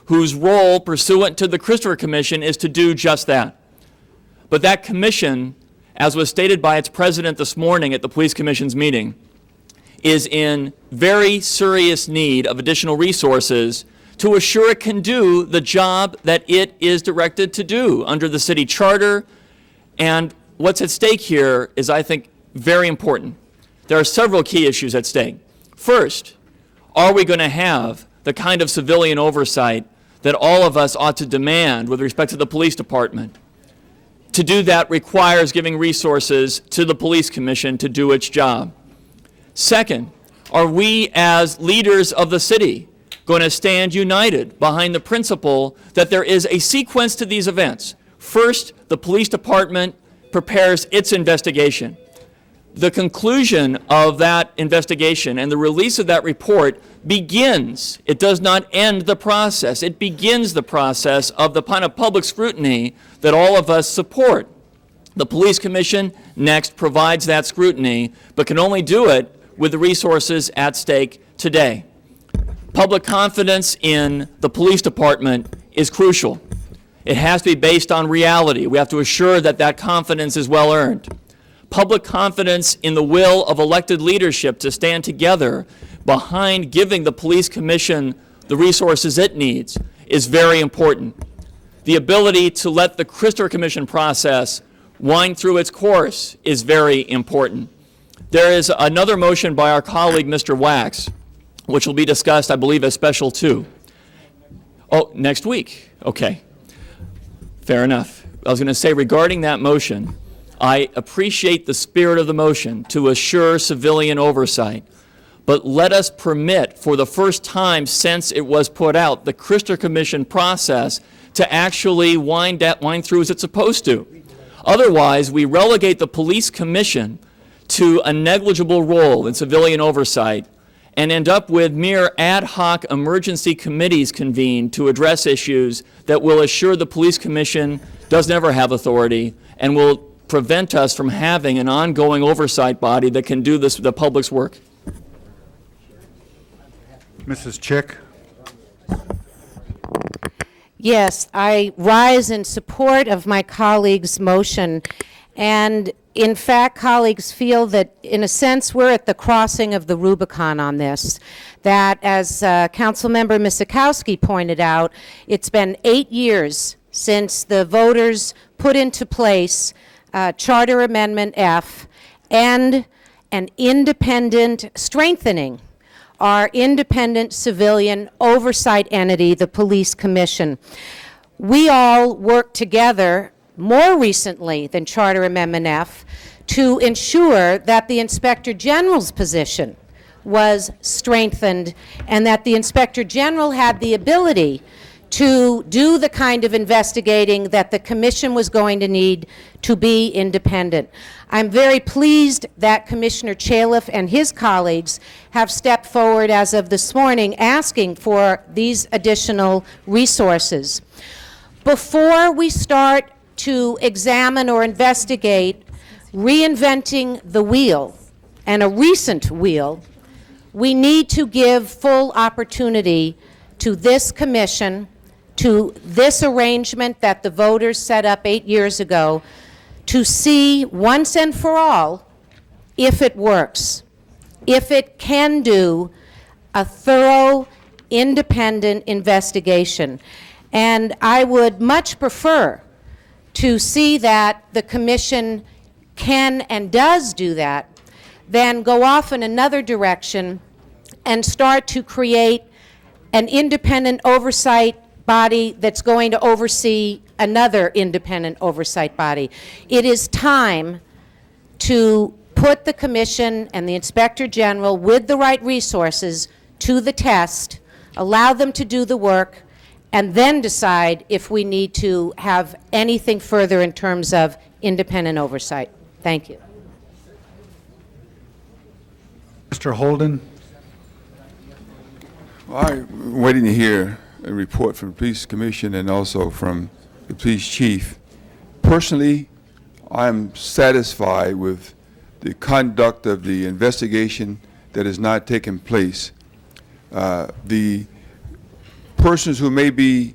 whose role, pursuant to the Christopher Commission, is to do just that. But that commission, as was stated by its president this morning at the Police Commission's meeting, is in very serious need of additional resources to assure it can do the job that it is directed to do under the city charter. And what's at stake here is, I think, very important. There are several key issues at stake. First, are we going to have the kind of civilian oversight that all of us ought to demand with respect to the police department? To do that requires giving resources to the police commission to do its job. Second, are we as leaders of the city going to stand united behind the principle that there is a sequence to these events? First, the police department prepares its investigation. The conclusion of that investigation and the release of that report begins, it does not end the process, it begins the process of the kind of public scrutiny that all of us support. The Police Commission next provides that scrutiny, but can only do it with the resources at stake today. Public confidence in the police department is crucial. It has to be based on reality. We have to assure that that confidence is well earned. Public confidence in the will of elected leadership to stand together behind giving the police commission the resources it needs is very important. The ability to let the Christopher Commission process wind through its course is very important. There is another motion by our colleague, Mr. Wax, which will be discussed, I believe, as special too. Oh, next week. Okay. Fair enough. I was going to say, regarding that motion, I appreciate the spirit of the motion to assure civilian oversight, but let us permit, for the first time since it was put out, the Christopher Commission process to actually wind through as it's supposed to. Otherwise, we relegate the police commission to a negligible role in civilian oversight and end up with mere ad hoc emergency committees convened to address issues that will assure the police commission does never have authority and will prevent us from having an ongoing oversight body that can do this, the public's work. Mrs. Chick? Yes, I rise in support of my colleague's motion. And in fact, colleagues feel that, in a sense, we're at the crossing of the Rubicon on this. That, as Councilmember Misikowski pointed out, it's been 8 years since the voters put into place Charter Amendment F and an independent strengthening our independent civilian oversight entity, the Police Commission. We all worked together more recently than Charter Amendment F to ensure that the Inspector General's position was strengthened and that the Inspector General had the ability to do the kind of investigating that the Commission was going to need to be independent. I'm very pleased that Commissioner Chaliff and his colleagues have stepped forward as of this morning asking for these additional resources. Before we start to examine or investigate reinventing the wheel, and a recent wheel, we need to give full opportunity to this commission, to this arrangement that the voters set up 8 years ago, to see once and for all if it works, if it can do a thorough, independent investigation. And I would much prefer to see that the commission can and does do that than go off in another direction and start to create an independent oversight body that's going to oversee another independent oversight body. It is time to put the commission and the Inspector General with the right resources to the test, allow them to do the work, and then decide if we need to have anything further in terms of independent oversight. Thank you. Mr. Holden? Well, I'm waiting to hear a report from the Police Commission and also from the Police Chief. Personally, I'm satisfied with the conduct of the investigation that has not taken place. The persons who may be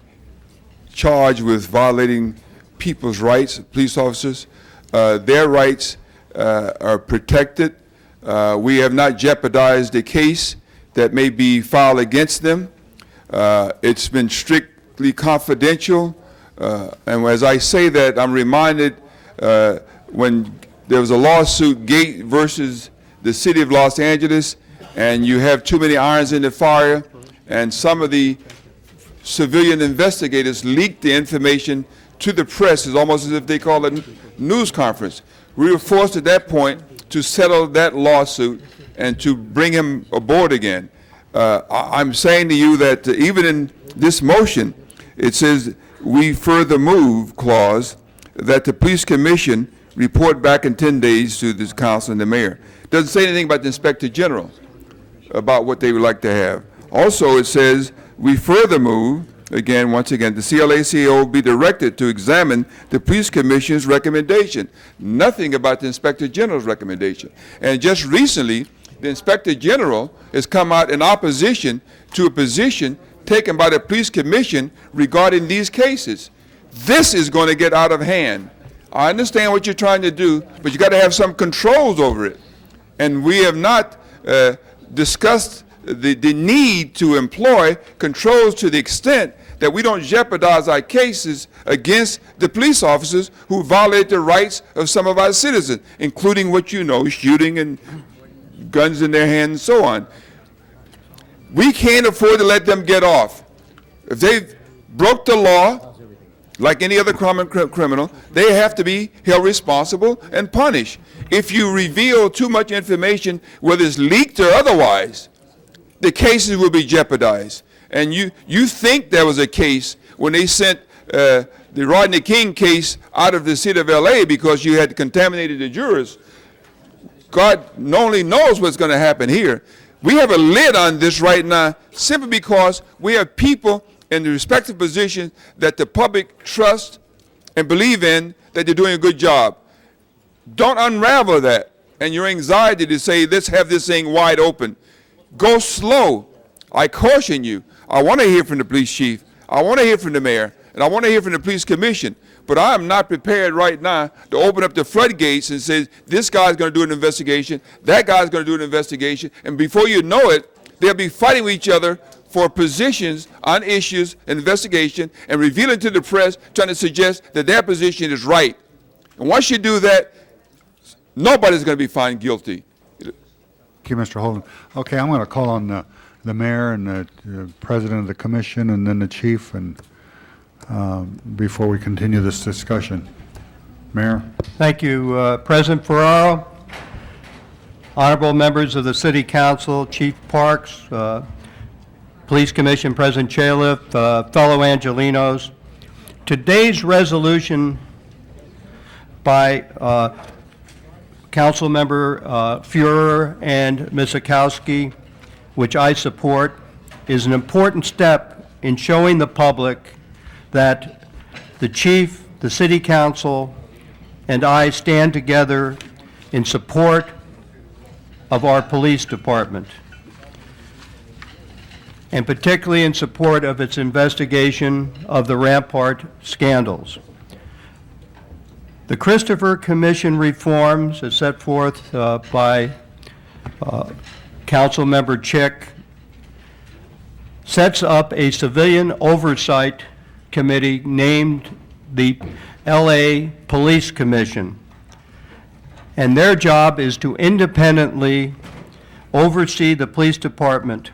charged with violating people's rights, police officers, their rights are protected. We have not jeopardized a case that may be filed against them. It's been strictly confidential. And as I say that, I'm reminded when there was a lawsuit, Gate versus the City of Los Angeles, and you have too many irons in the fire, and some of the civilian investigators leaked the information to the press. It's almost as if they call it a news conference. We were forced at that point to settle that lawsuit and to bring him aboard again. I'm saying to you that even in this motion, it says we further move clause that the Police Commission report back in 10 days to the council and the mayor. Doesn't say anything about the Inspector General, about what they would like to have. Also, it says we further move, again, once again, the CLACO be directed to examine the Police Commission's recommendation. Nothing about the Inspector General's recommendation. And just recently, the Inspector General has come out in opposition to a position taken by the Police Commission regarding these cases. This is going to get out of hand. I understand what you're trying to do, but you got to have some controls over it. And we have not discussed the need to employ controls to the extent that we don't jeopardize our cases against the police officers who violate the rights of some of our citizens, including what you know, shooting and guns in their hands and so on. We can't afford to let them get off. If they broke the law, like any other criminal, they have to be held responsible and punished. If you reveal too much information, whether it's leaked or otherwise, the cases will be jeopardized. And you think there was a case when they sent the Rodney King case out of the city of L.A. because you had contaminated the jurors. God only knows what's going to happen here. We have a lid on this right now simply because we have people in the respective positions that the public trust and believe in that they're doing a good job. Don't unravel that. And your anxiety to say, let's have this thing wide open. Go slow. I caution you. I want to hear from the police chief. I want to hear from the mayor. And I want to hear from the police commission. But I am not prepared right now to open up the floodgates and say, this guy's going to do an investigation, that guy's going to do an investigation, and before you know it, they'll be fighting with each other for positions on issues, investigation, and revealing to the press, trying to suggest that their position is right. And once you do that, nobody's going to be found guilty. Thank you, Mr. Holden. Okay, I'm going to call on the mayor and the president of the commission and then the chief and before we continue this discussion. Mayor? Thank you, President Ferraro, honorable members of the City Council, Chief Parks, Police Commission President Chaliff, fellow Angelenos. Today's resolution by Councilmember Fuhrer and Mizikowski, which I support, is an important step in showing the public that the chief, the city council, and I stand together in support of our police department, and particularly in support of its investigation of the Rampart scandals. The Christopher Commission reforms, as set forth by Councilmember Chick, sets up a civilian oversight committee named the LA Police Commission. And their job is to independently oversee the police department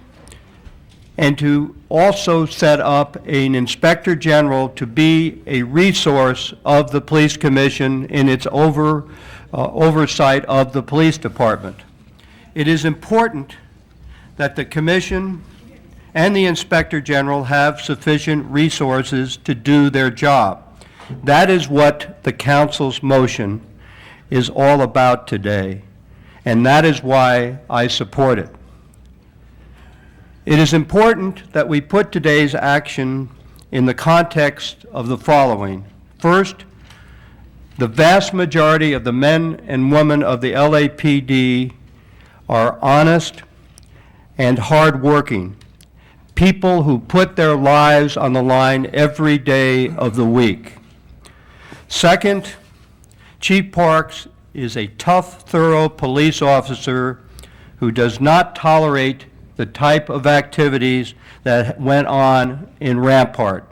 and to also set up an inspector general to be a resource of the police commission in its oversight of the police department. It is important that the commission and the inspector general have sufficient resources to do their job. That is what the council's motion is all about today, and that is why I support it. It is important that we put today's action in the context of the following. First, the vast majority of the men and women of the LAPD are honest and hardworking, people who put their lives on the line every day of the week. Second, Chief Parks is a tough, thorough police officer who does not tolerate the type of activities that went on in Rampart.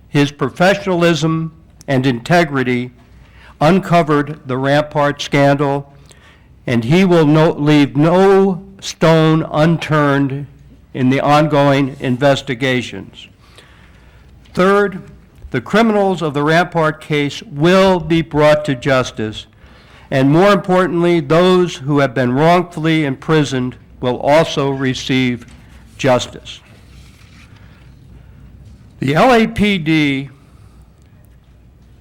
His professionalism and integrity uncovered the Rampart scandal, and he will leave no stone unturned in the ongoing investigations. Third, the criminals of the Rampart case will be brought to justice, and more importantly, those who have been wrongfully imprisoned will also receive justice. The LAPD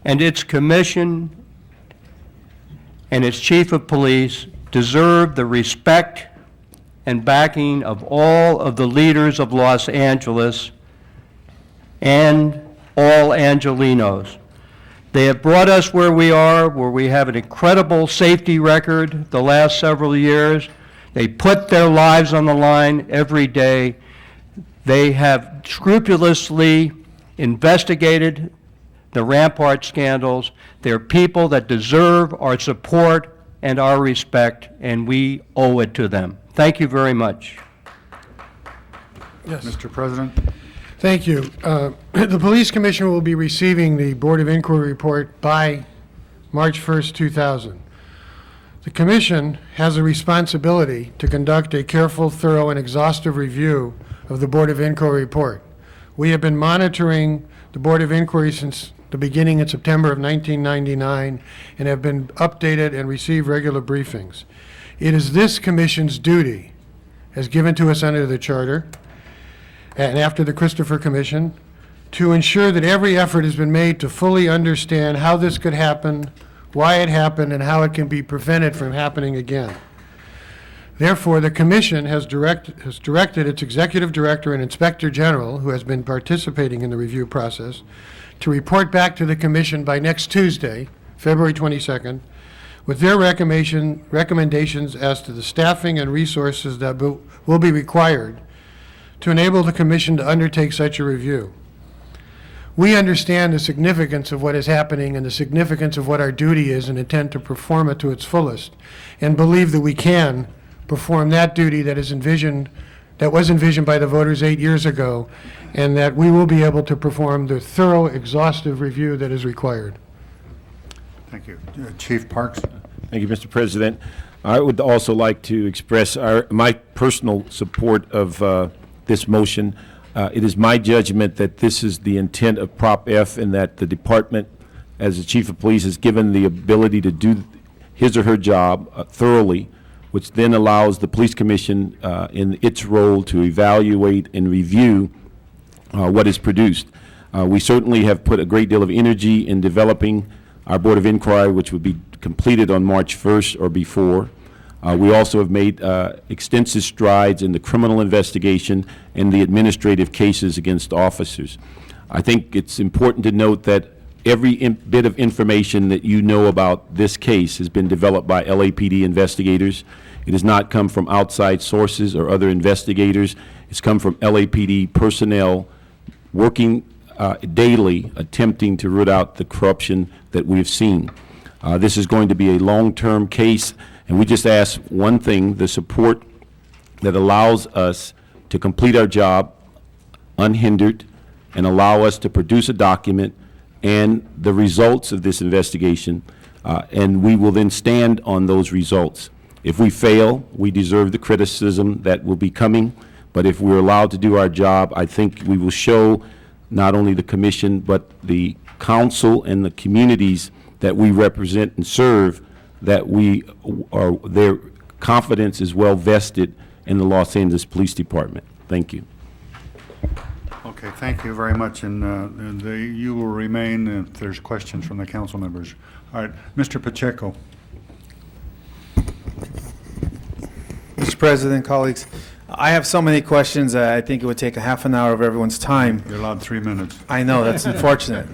and its commission and its chief of police deserve the respect and backing of all of the leaders of Los Angeles and all Angelenos. They have brought us where we are, where we have an incredible safety record the last several years. They put their lives on the line every day. They have scrupulously investigated the Rampart scandals. They're people that deserve our support and our respect, and we owe it to them. Thank you very much. Yes. Mr. President? Thank you. The Police Commission will be receiving the Board of Inquiry report by March 1st, 2000. The Commission has a responsibility to conduct a careful, thorough, and exhaustive review of the Board of Inquiry report. We have been monitoring the Board of Inquiry since the beginning in September of 1999 and have been updated and received regular briefings. It is this Commission's duty, as given to us under the Charter and after the Christopher Commission, to ensure that every effort has been made to fully understand how this could happen, why it happened, and how it can be prevented from happening again. Therefore, the Commission has directed its Executive Director and Inspector General, who has been participating in the review process, to report back to the Commission by next Tuesday, February 22nd, with their recommendations as to the staffing and resources that will be required to enable the commission to undertake such a review. We understand the significance of what is happening and the significance of what our duty is and intend to perform it to its fullest, and believe that we can perform that duty that was envisioned by the voters 8 years ago, and that we will be able to perform the thorough, exhaustive review that is required. Thank you. Chief Parks? Thank you, Mr. President. I would also like to express my personal support of this motion. It is my judgment that this is the intent of Prop F, and that the department, as the chief of police, is given the ability to do his or her job thoroughly, which then allows the police commission in its role to evaluate and review what is produced. We certainly have put a great deal of energy in developing our Board of Inquiry, which would be completed on March 1st or before. We also have made extensive strides in the criminal investigation and the administrative cases against officers. I think it's important to note that every bit of information that you know about this case has been developed by LAPD investigators. It has not come from outside sources or other investigators. It's come from LAPD personnel working daily, attempting to root out the corruption that we have seen. This is going to be a long-term case, and we just ask one thing: the support that allows us to complete our job unhindered and allow us to produce a document and the results of this investigation, and we will then stand on those results. If we fail, we deserve the criticism that will be coming, but if we're allowed to do our job, I think we will show not only the commission but the council and the communities that we represent and serve that their confidence is well vested in the Los Angeles Police Department. Thank you. Okay, thank you very much, and you will remain if there's questions from the council members. All right, Mr. Pacheco. Mr. President, colleagues, I have so many questions that I think it would take a half an hour of everyone's time. You're allowed 3 minutes. I know, that's unfortunate.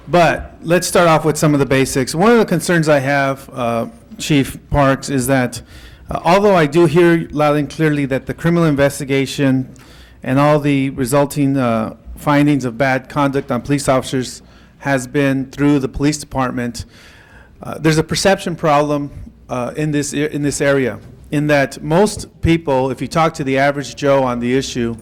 But let's start off with some of the basics. One of the concerns I have, Chief Parks, is that although I do hear loud and clearly that the criminal investigation and all the resulting findings of bad conduct on police officers has been through the police department, there's a perception problem in this area, in that most people, if you talk to the average Joe on the issue,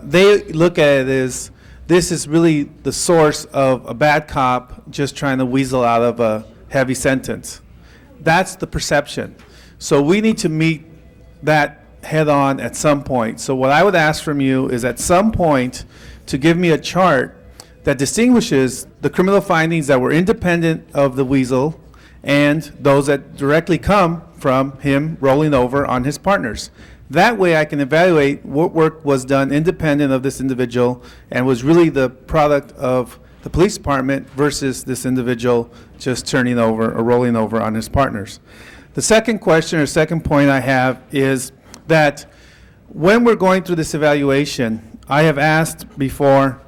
they look at it as this is really the source of a bad cop just trying to weasel out of a heavy sentence. That's the perception. So we need to meet that head on at some point. So what I would ask from you is at some point to give me a chart that distinguishes the criminal findings that were independent of the weasel and those that directly come from him rolling over on his partners. That way I can evaluate what work was done independent of this individual and was really the product of the police department versus this individual just turning over or rolling over on his partners. The second question or second point I have is that when we're going through this evaluation, I have asked before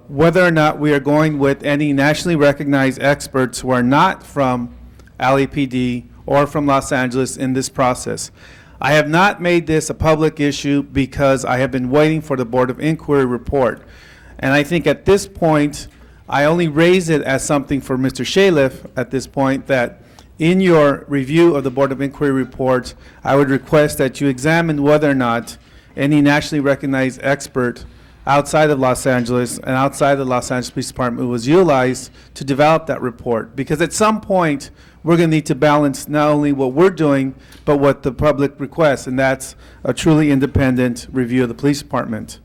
whether or not we are going with any nationally recognized experts who are not from LAPD or from Los Angeles in this process. I have not made this a public issue because I have been waiting for the Board of Inquiry report. And I think at this point, I only raise it as something for Mr. Shaliff at this point, that in your review of the Board of Inquiry report, I would request that you examine whether or not any nationally recognized expert outside of Los Angeles and outside the Los Angeles Police Department was utilized to develop that report. Because at some point, we're going to need to balance not only what we're doing, but what the public requests, and that's a truly independent review of the police department.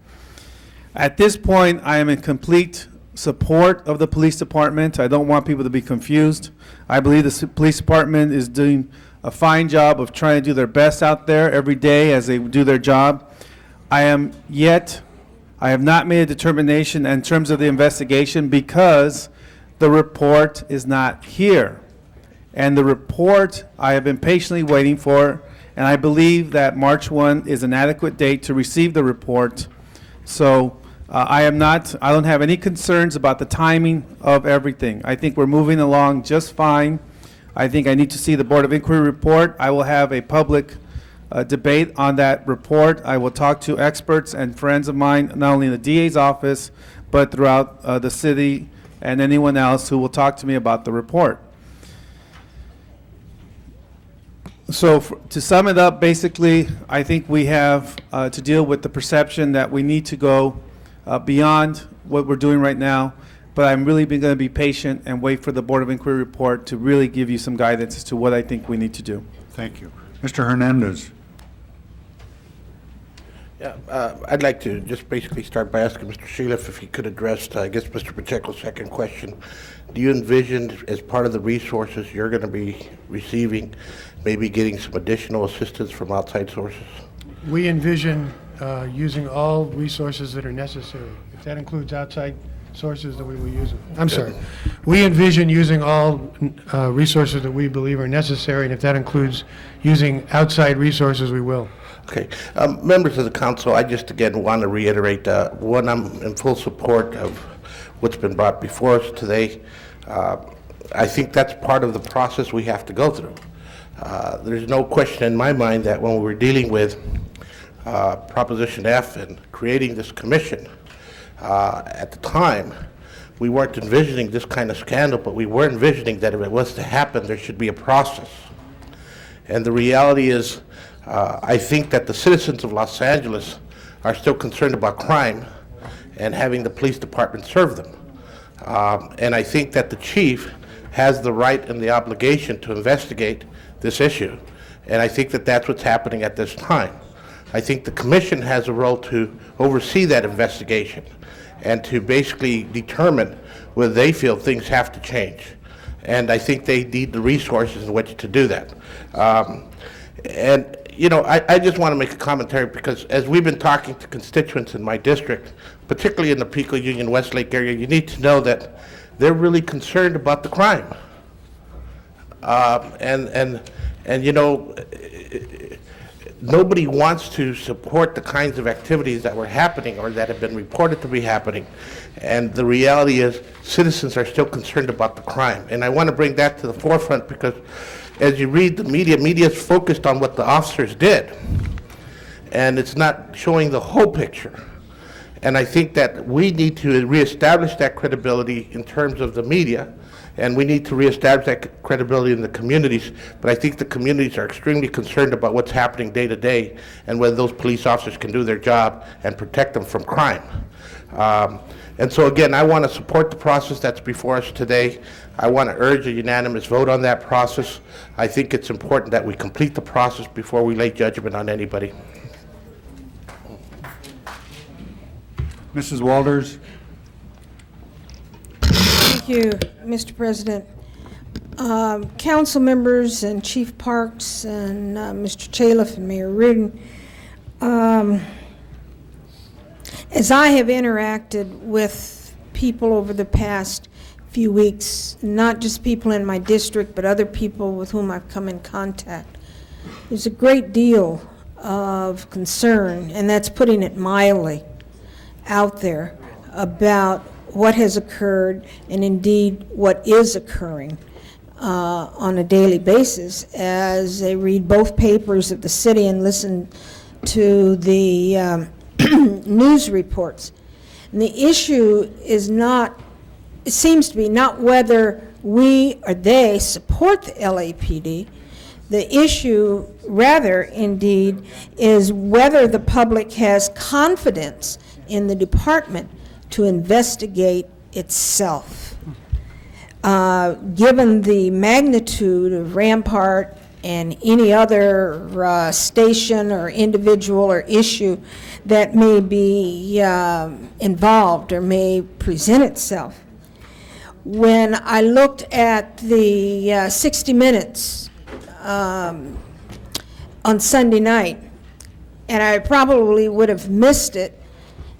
At this point, I am in complete support of the police department. I don't want people to be confused. I believe the police department is doing a fine job of trying to do their best out there every day as they do their job. I have not made a determination in terms of the investigation because the report is not here. And the report I have been patiently waiting for, and I believe that March 1 is an adequate date to receive the report. So I don't have any concerns about the timing of everything. I think we're moving along just fine. I think I need to see the Board of Inquiry report. I will have a public debate on that report. I will talk to experts and friends of mine, not only in the DA's office, but throughout the city, and anyone else who will talk to me about the report. So to sum it up, basically, I think we have to deal with the perception that we need to go beyond what we're doing right now, but I'm really going to be patient and wait for the Board of Inquiry report to really give you some guidance as to what I think we need to do. Thank you. Mr. Hernandez. Yeah, I'd like to just basically start by asking Mr. Sheliff if he could address, I guess, Mr. Pacheco's second question. Do you envision, as part of the resources you're going to be receiving, maybe getting some additional assistance from outside sources? We envision using all resources that are necessary. If that includes outside sources, that we will use them. I'm sorry. We envision using all resources that we believe are necessary, and if that includes using outside resources, we will. Okay. Members of the council, I just again want to reiterate, one, I'm in full support of what's been brought before us today. I think that's part of the process we have to go through. There's no question in my mind that when we're dealing with Proposition F and creating this commission, at the time, we weren't envisioning this kind of scandal, but we were envisioning that if it was to happen, there should be a process. And the reality is, I think that the citizens of Los Angeles are still concerned about crime and having the police department serve them. And I think that the chief has the right and the obligation to investigate this issue. And I think that that's what's happening at this time. I think the commission has a role to oversee that investigation and to basically determine whether they feel things have to change. And I think they need the resources in which to do that. And you know, I just want to make a commentary because as we've been talking to constituents in my district, particularly in the Pico Union Westlake area, you need to know that they're really concerned about the crime. And you know, nobody wants to support the kinds of activities that were happening or that have been reported to be happening. And the reality is citizens are still concerned about the crime. And I want to bring that to the forefront because as you read the media is focused on what the officers did, and it's not showing the whole picture. And I think that we need to reestablish that credibility in terms of the media, and we need to reestablish that credibility in the communities. But I think the communities are extremely concerned about what's happening day to day and whether those police officers can do their job and protect them from crime. And so again, I want to support the process that's before us today. I want to urge a unanimous vote on that process. I think it's important that we complete the process before we lay judgment on anybody. Mrs. Walters. Thank you, Mr. President. Council members and Chief Parks and Mr. Chaliff and Mayor Reardon, as I have interacted with people over the past few weeks, not just people in my district, but other people with whom I've come in contact, there's a great deal of concern, and that's putting it mildly, out there about what has occurred and indeed what is occurring on a daily basis as they read both papers of the city and listen to the news reports. And the issue is not, it seems to be not whether we or they support the LAPD. The issue, rather, indeed, is whether the public has confidence in the department to investigate itself. Given the magnitude of Rampart and any other station or individual or issue that may be involved or may present itself. When I looked at the 60 Minutes on Sunday night, and I probably would have missed it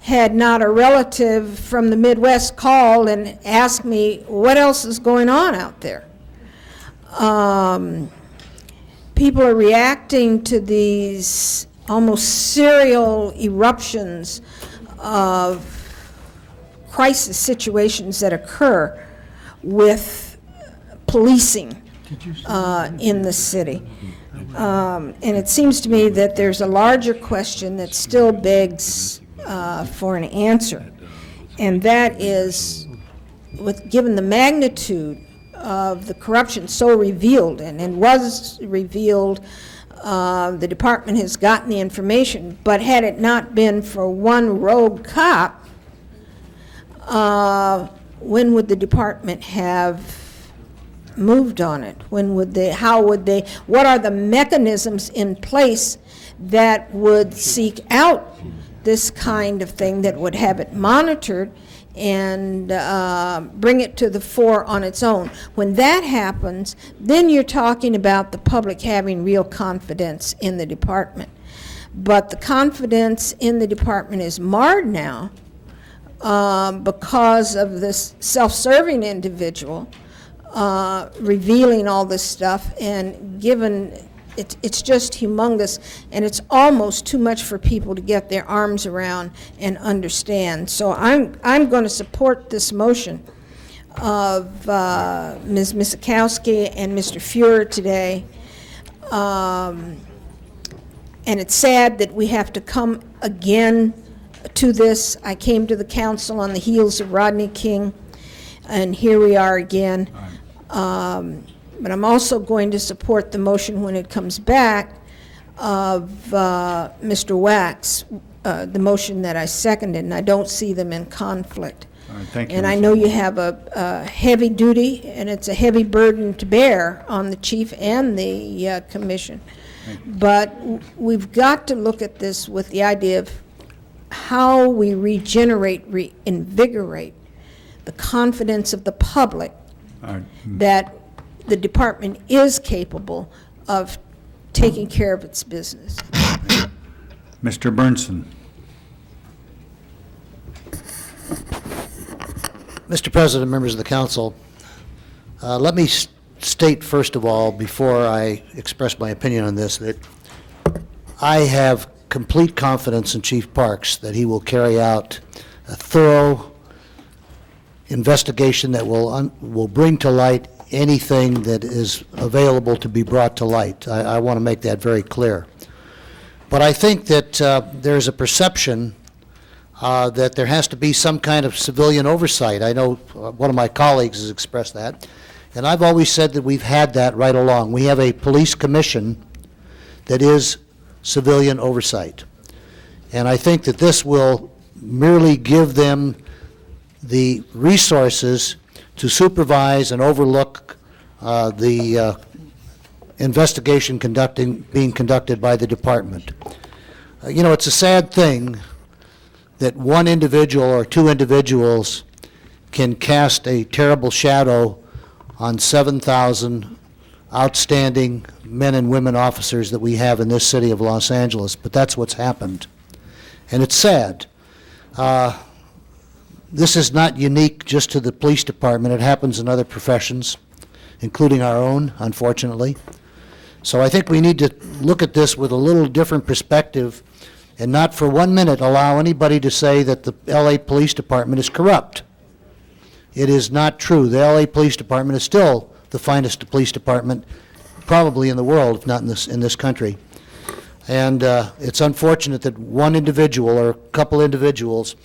had not a relative from the Midwest called and asked me what else is going on out there. People are reacting to these almost serial eruptions of crisis situations that occur with policing. in the city. And it seems to me that there's a larger question that still begs for an answer, and that is, given the magnitude of the corruption so revealed, and was revealed, the department has gotten the information, but had it not been for one rogue cop, when would the department have moved on it? When would they, how would they, what are the mechanisms in place that would seek out this kind of thing, that would have it monitored and bring it to the fore on its own? When that happens, then you're talking about the public having real confidence in the department. But the confidence in the department is marred now because of this self-serving individual revealing all this stuff, and given it's just humongous, and it's almost too much for people to get their arms around and understand. So I'm going to support this motion of Ms. Miskowski and Mr. Fuhrer today. And it's sad that we have to come again to this. I came to the council on the heels of Rodney King, and here we are again. But I'm also going to support the motion when it comes back of Mr. Wax, the motion that I seconded, and I don't see them in conflict. All right, thank you. And I know you have a heavy duty, and it's a heavy burden to bear on the chief and the commission. But we've got to look at this with the idea of how we regenerate, reinvigorate the confidence of the public that the department is capable of taking care of its business. Mr. Burnson. Mr. President, members of the council, let me state first of all, before I express my opinion on this, that I have complete confidence in Chief Parks that he will carry out a thorough investigation that will bring to light anything that is available to be brought to light. I want to make that very clear. But I think that there's a perception that there has to be some kind of civilian oversight. I know one of my colleagues has expressed that, and I've always said that we've had that right along. We have a police commission that is civilian oversight. And I think that this will merely give them the resources to supervise and overlook the investigation being conducted by the department. You know, it's a sad thing that one individual or two individuals can cast a terrible shadow on 7,000 outstanding men and women officers that we have in this city of Los Angeles, but that's what's happened. And it's sad. This is not unique just to the police department. It happens in other professions, including our own, unfortunately. So I think we need to look at this with a little different perspective and not for 1 minute allow anybody to say that the LA Police Department is corrupt. It is not true. The LA Police Department is still the finest police department probably in the world, if not in this country. And it's unfortunate that one individual or a couple individuals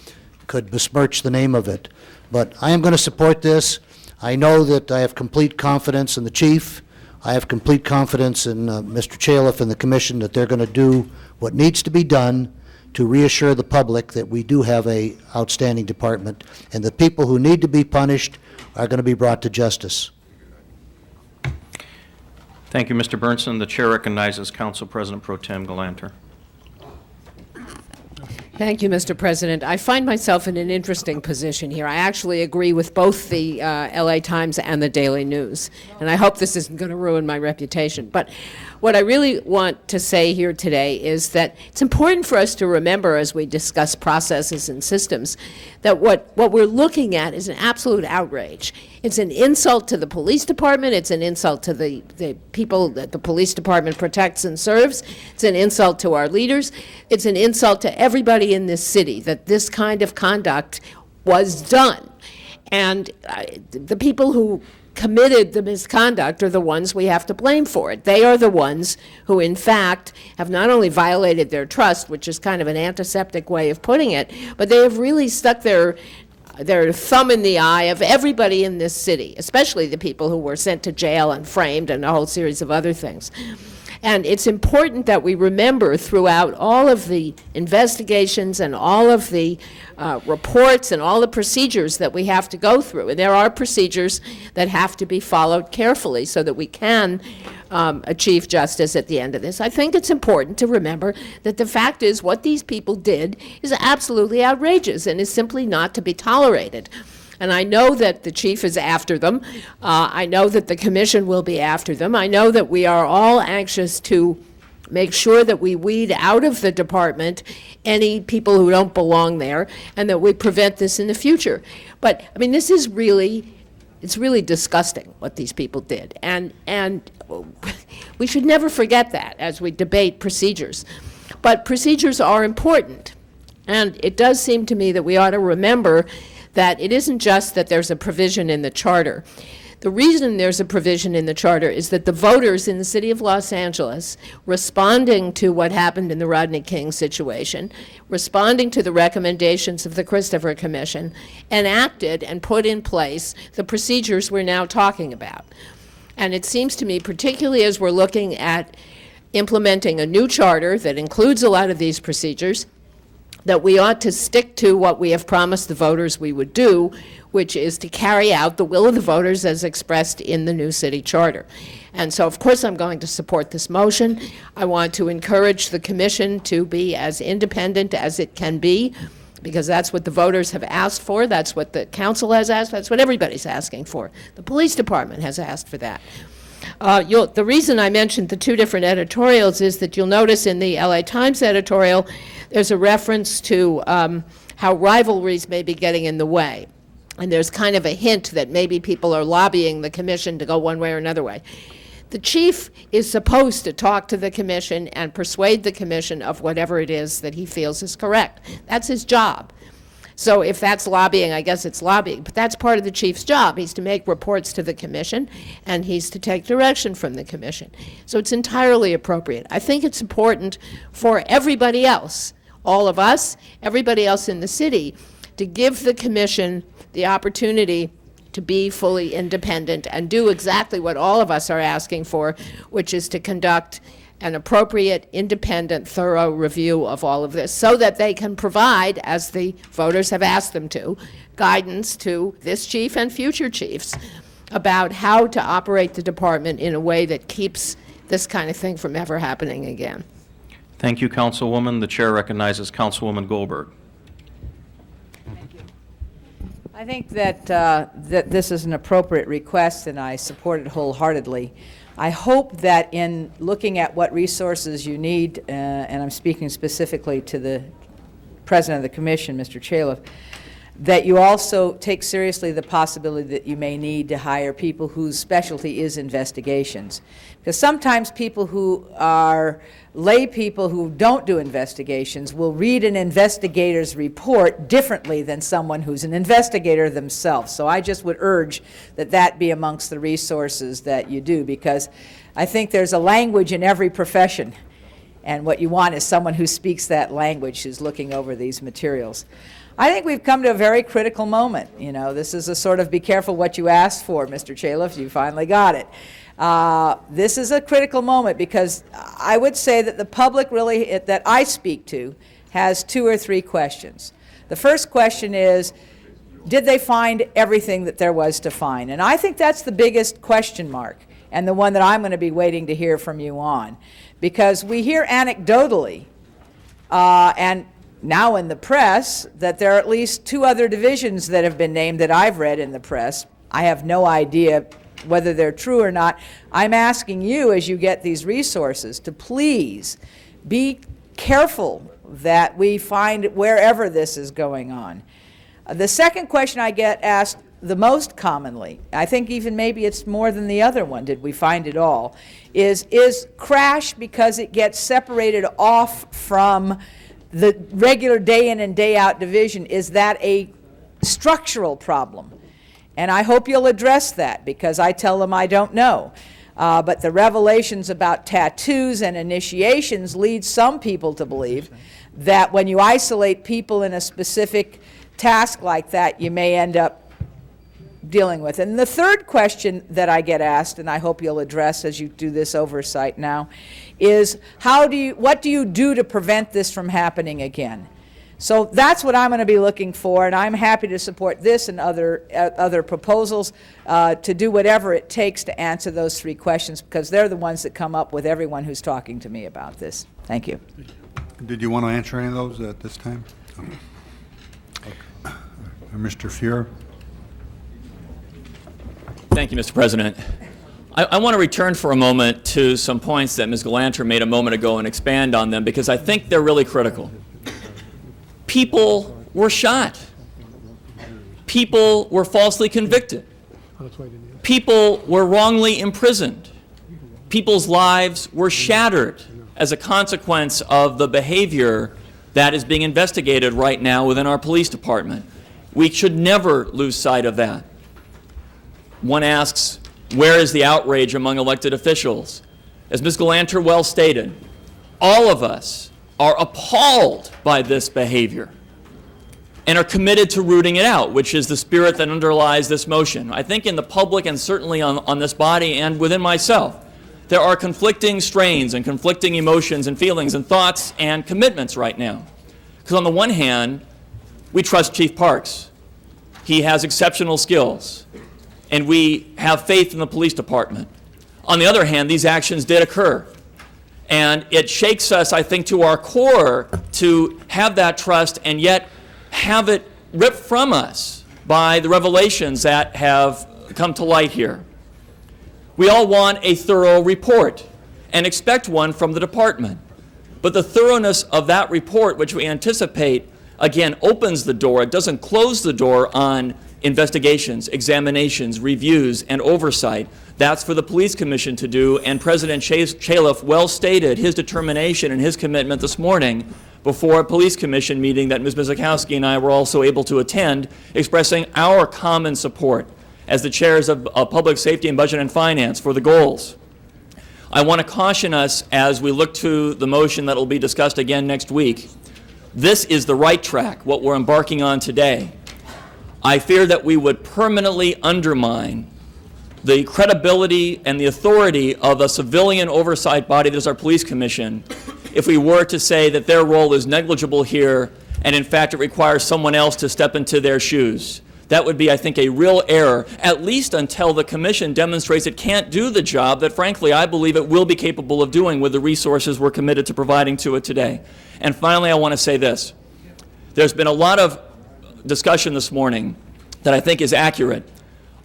could besmirch the name of it. But I am going to support this. I know that I have complete confidence in the chief. I have complete confidence in Mr. Chaliff and the commission that they're going to do what needs to be done to reassure the public that we do have a outstanding department, and the people who need to be punished are going to be brought to justice. Thank you, Mr. Burnson. The chair recognizes Council President Pro Tem Galanter. Thank you, Mr. President. I find myself in an interesting position here. I actually agree with both the LA Times and the Daily News, and I hope this isn't going to ruin my reputation. But what I really want to say here today is that it's important for us to remember as we discuss processes and systems that what we're looking at is an absolute outrage. It's an insult to the police department. It's an insult to the people that the police department protects and serves. It's an insult to our leaders. It's an insult to everybody in this city that this kind of conduct was done. And the people who committed the misconduct are the ones we have to blame for it. They are the ones who, in fact, have not only violated their trust, which is kind of an antiseptic way of putting it, but they have really stuck their thumb in the eye of everybody in this city, especially the people who were sent to jail and framed and a whole series of other things. And it's important that we remember throughout all of the investigations and all of the reports and all the procedures that we have to go through. And there are procedures that have to be followed carefully so that we can achieve justice at the end of this. I think it's important to remember that the fact is what these people did is absolutely outrageous and is simply not to be tolerated. And I know that the chief is after them. I know that the commission will be after them. I know that we are all anxious to make sure that we weed out of the department any people who don't belong there and that we prevent this in the future. But, I mean, this is really, it's really disgusting what these people did. And we should never forget that as we debate procedures. But procedures are important. And it does seem to me that we ought to remember that it isn't just that there's a provision in the charter. The reason there's a provision in the charter is that the voters in the city of Los Angeles, responding to what happened in the Rodney King situation, responding to the recommendations of the Christopher Commission, enacted and put in place the procedures we're now talking about. And it seems to me, particularly as we're looking at implementing a new charter that includes a lot of these procedures, that we ought to stick to what we have promised the voters we would do, which is to carry out the will of the voters as expressed in the new city charter. And so, of course, I'm going to support this motion. I want to encourage the commission to be as independent as it can be, because that's what the voters have asked for, that's what the council has asked, that's what everybody's asking for. The police department has asked for that. The reason I mentioned the two different editorials is that you'll notice in the LA Times editorial, there's a reference to how rivalries may be getting in the way. And there's kind of a hint that maybe people are lobbying the commission to go one way or another way. The chief is supposed to talk to the commission and persuade the commission of whatever it is that he feels is correct. That's his job. So if that's lobbying, I guess it's lobbying. But that's part of the chief's job. He's to make reports to the commission, and he's to take direction from the commission. So it's entirely appropriate. I think it's important for everybody else, all of us, everybody else in the city, to give the commission the opportunity to be fully independent and do exactly what all of us are asking for, which is to conduct an appropriate, independent, thorough review of all of this so that they can provide, as the voters have asked them to, guidance to this chief and future chiefs about how to operate the department in a way that keeps this kind of thing from ever happening again. Thank you, Councilwoman. The chair recognizes Councilwoman Goldberg. I think that this is an appropriate request, and I support it wholeheartedly. I hope that in looking at what resources you need, and I'm speaking specifically to the President of the Commission, Mr. Chaleff, that you also take seriously the possibility that you may need to hire people whose specialty is investigations. Because sometimes people who are lay people who don't do investigations will read an investigator's report differently than someone who's an investigator themselves. So I just would urge that that be amongst the resources that you do, because I think there's a language in every profession, and what you want is someone who speaks that language, who's looking over these materials. I think we've come to a very critical moment. You know, this is a sort of be careful what you asked for, Mr. Chaleff. You finally got it. This is a critical moment because I would say that the public really, that I speak to, has 2 or 3 questions. The first question is, did they find everything that there was to find? And I think that's the biggest question mark, and the one that I'm going to be waiting to hear from you on. Because we hear anecdotally, and now in the press, that there are at least 2 other divisions that have been named that I've read in the press. I have no idea whether they're true or not. I'm asking you, as you get these resources, to please be careful that we find wherever this is going on. The second question I get asked the most commonly, I think even maybe it's more than the other one, did we find it all, is crash because it gets separated off from the regular day in and day out division, is that a structural problem? And I hope you'll address that, because I tell them I don't know. But the revelations about tattoos and initiations lead some people to believe that when you isolate people in a specific task like that, you may end up dealing with. And the third question that I get asked, and I hope you'll address as you do this oversight now, is what do you do to prevent this from happening again? So that's what I'm going to be looking for, and I'm happy to support this and other proposals to do whatever it takes to answer those three questions, because they're the ones that come up with everyone who's talking to me about this. Thank you. Did you want to answer any of those at this time? Mr. Fuhrer? Thank you, Mr. President. I want to return for a moment to some points that Ms. Galanter made a moment ago and expand on them, because I think they're really critical. People were shot. People were falsely convicted. People were wrongly imprisoned. People's lives were shattered as a consequence of the behavior that is being investigated right now within our police department. We should never lose sight of that. One asks, where is the outrage among elected officials? As Ms. Galanter well stated, all of us are appalled by this behavior and are committed to rooting it out, which is the spirit that underlies this motion. I think in the public and certainly on this body and within myself, there are conflicting strains and conflicting emotions and feelings and thoughts and commitments right now. Because on the one hand, we trust Chief Parks. He has exceptional skills, and we have faith in the police department. On the other hand, these actions did occur. And it shakes us, I think, to our core to have that trust and yet have it ripped from us by the revelations that have come to light here. We all want a thorough report and expect one from the department. But the thoroughness of that report, which we anticipate, again, opens the door. It doesn't close the door on investigations, examinations, reviews, and oversight. That's for the Police Commission to do, and President Chaleff well stated his determination and his commitment this morning before a Police Commission meeting that Ms. Mizikowski and I were also able to attend, expressing our common support as the chairs of Public Safety and Budget and Finance for the goals. I want to caution us as we look to the motion that will be discussed again next week. This is the right track, what we're embarking on today. I fear that we would permanently undermine the credibility and the authority of a civilian oversight body that is our Police Commission if we were to say that their role is negligible here and in fact it requires someone else to step into their shoes. That would be, I think, a real error, at least until the Commission demonstrates it can't do the job that, frankly, I believe it will be capable of doing with the resources we're committed to providing to it today. And finally, I want to say this. There's been a lot of discussion this morning that I think is accurate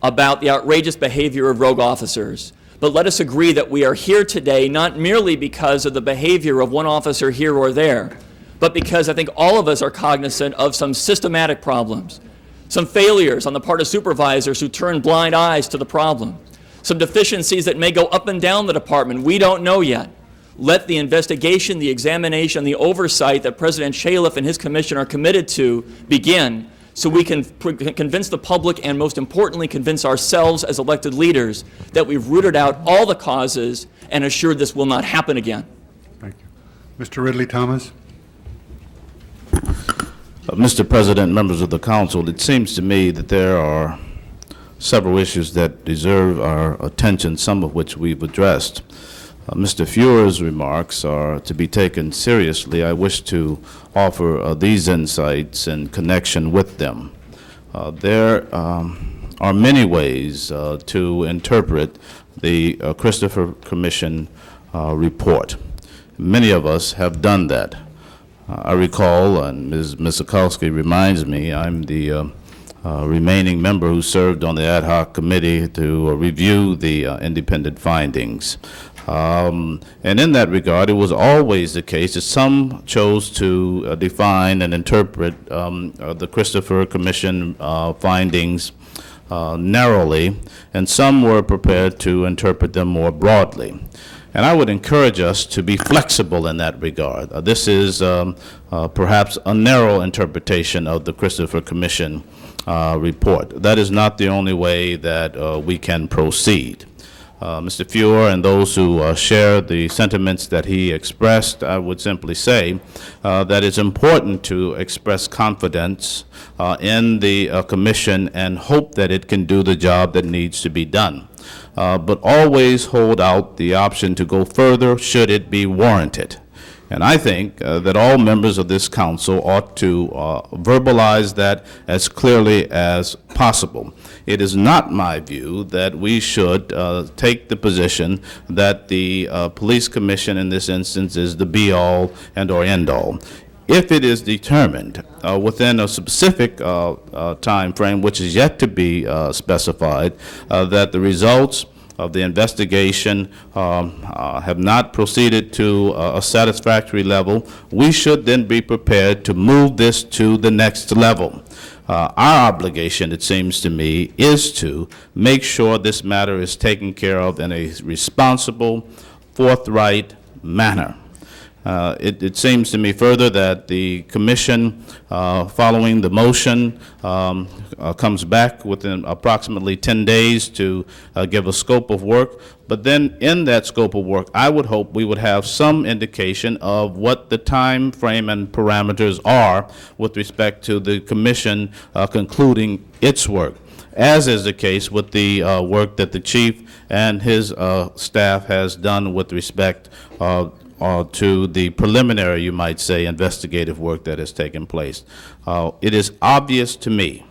about the outrageous behavior of rogue officers. But let us agree that we are here today not merely because of the behavior of one officer here or there, but because I think all of us are cognizant of some systematic problems, some failures on the part of supervisors who turn blind eyes to the problem, some deficiencies that may go up and down the department. We don't know yet. Let the investigation, the examination, the oversight that President Chaleff and his commission are committed to begin, so we can convince the public and, most importantly, convince ourselves as elected leaders that we've rooted out all the causes and assured this will not happen again. Thank you. Mr. Ridley Thomas. Mr. President, members of the council, it seems to me that there are several issues that deserve our attention, some of which we've addressed. Mr. Fuhrer's remarks are to be taken seriously. I wish to offer these insights in connection with them. There are many ways to interpret the Christopher Commission report. Many of us have done that. I recall, and Ms. Mizikowski reminds me, I'm the remaining member who served on the ad hoc committee to review the independent findings. And in that regard, it was always the case that some chose to define and interpret the Christopher Commission findings narrowly, and some were prepared to interpret them more broadly. And I would encourage us to be flexible in that regard. This is perhaps a narrow interpretation of the Christopher Commission report. That is not the only way that we can proceed. Mr. Fuhr and those who share the sentiments that he expressed, I would simply say that it's important to express confidence in the Commission and hope that it can do the job that needs to be done. But always hold out the option to go further should it be warranted. And I think that all members of this council ought to verbalize that as clearly as possible. It is not my view that we should take the position that the police commission in this instance is the be-all and or end-all. If it is determined within a specific time frame, which is yet to be specified, that the results of the investigation have not proceeded to a satisfactory level, we should then be prepared to move this to the next level. Our obligation, it seems to me, is to make sure this matter is taken care of in a responsible, forthright manner. It seems to me further that the commission, following the motion, comes back within approximately 10 days to give a scope of work. But then in that scope of work, I would hope we would have some indication of what the time frame and parameters are with respect to the commission concluding its work, as is the case with the work that the chief and his staff has done with respect to the preliminary, you might say, investigative work that has taken place. It is obvious to me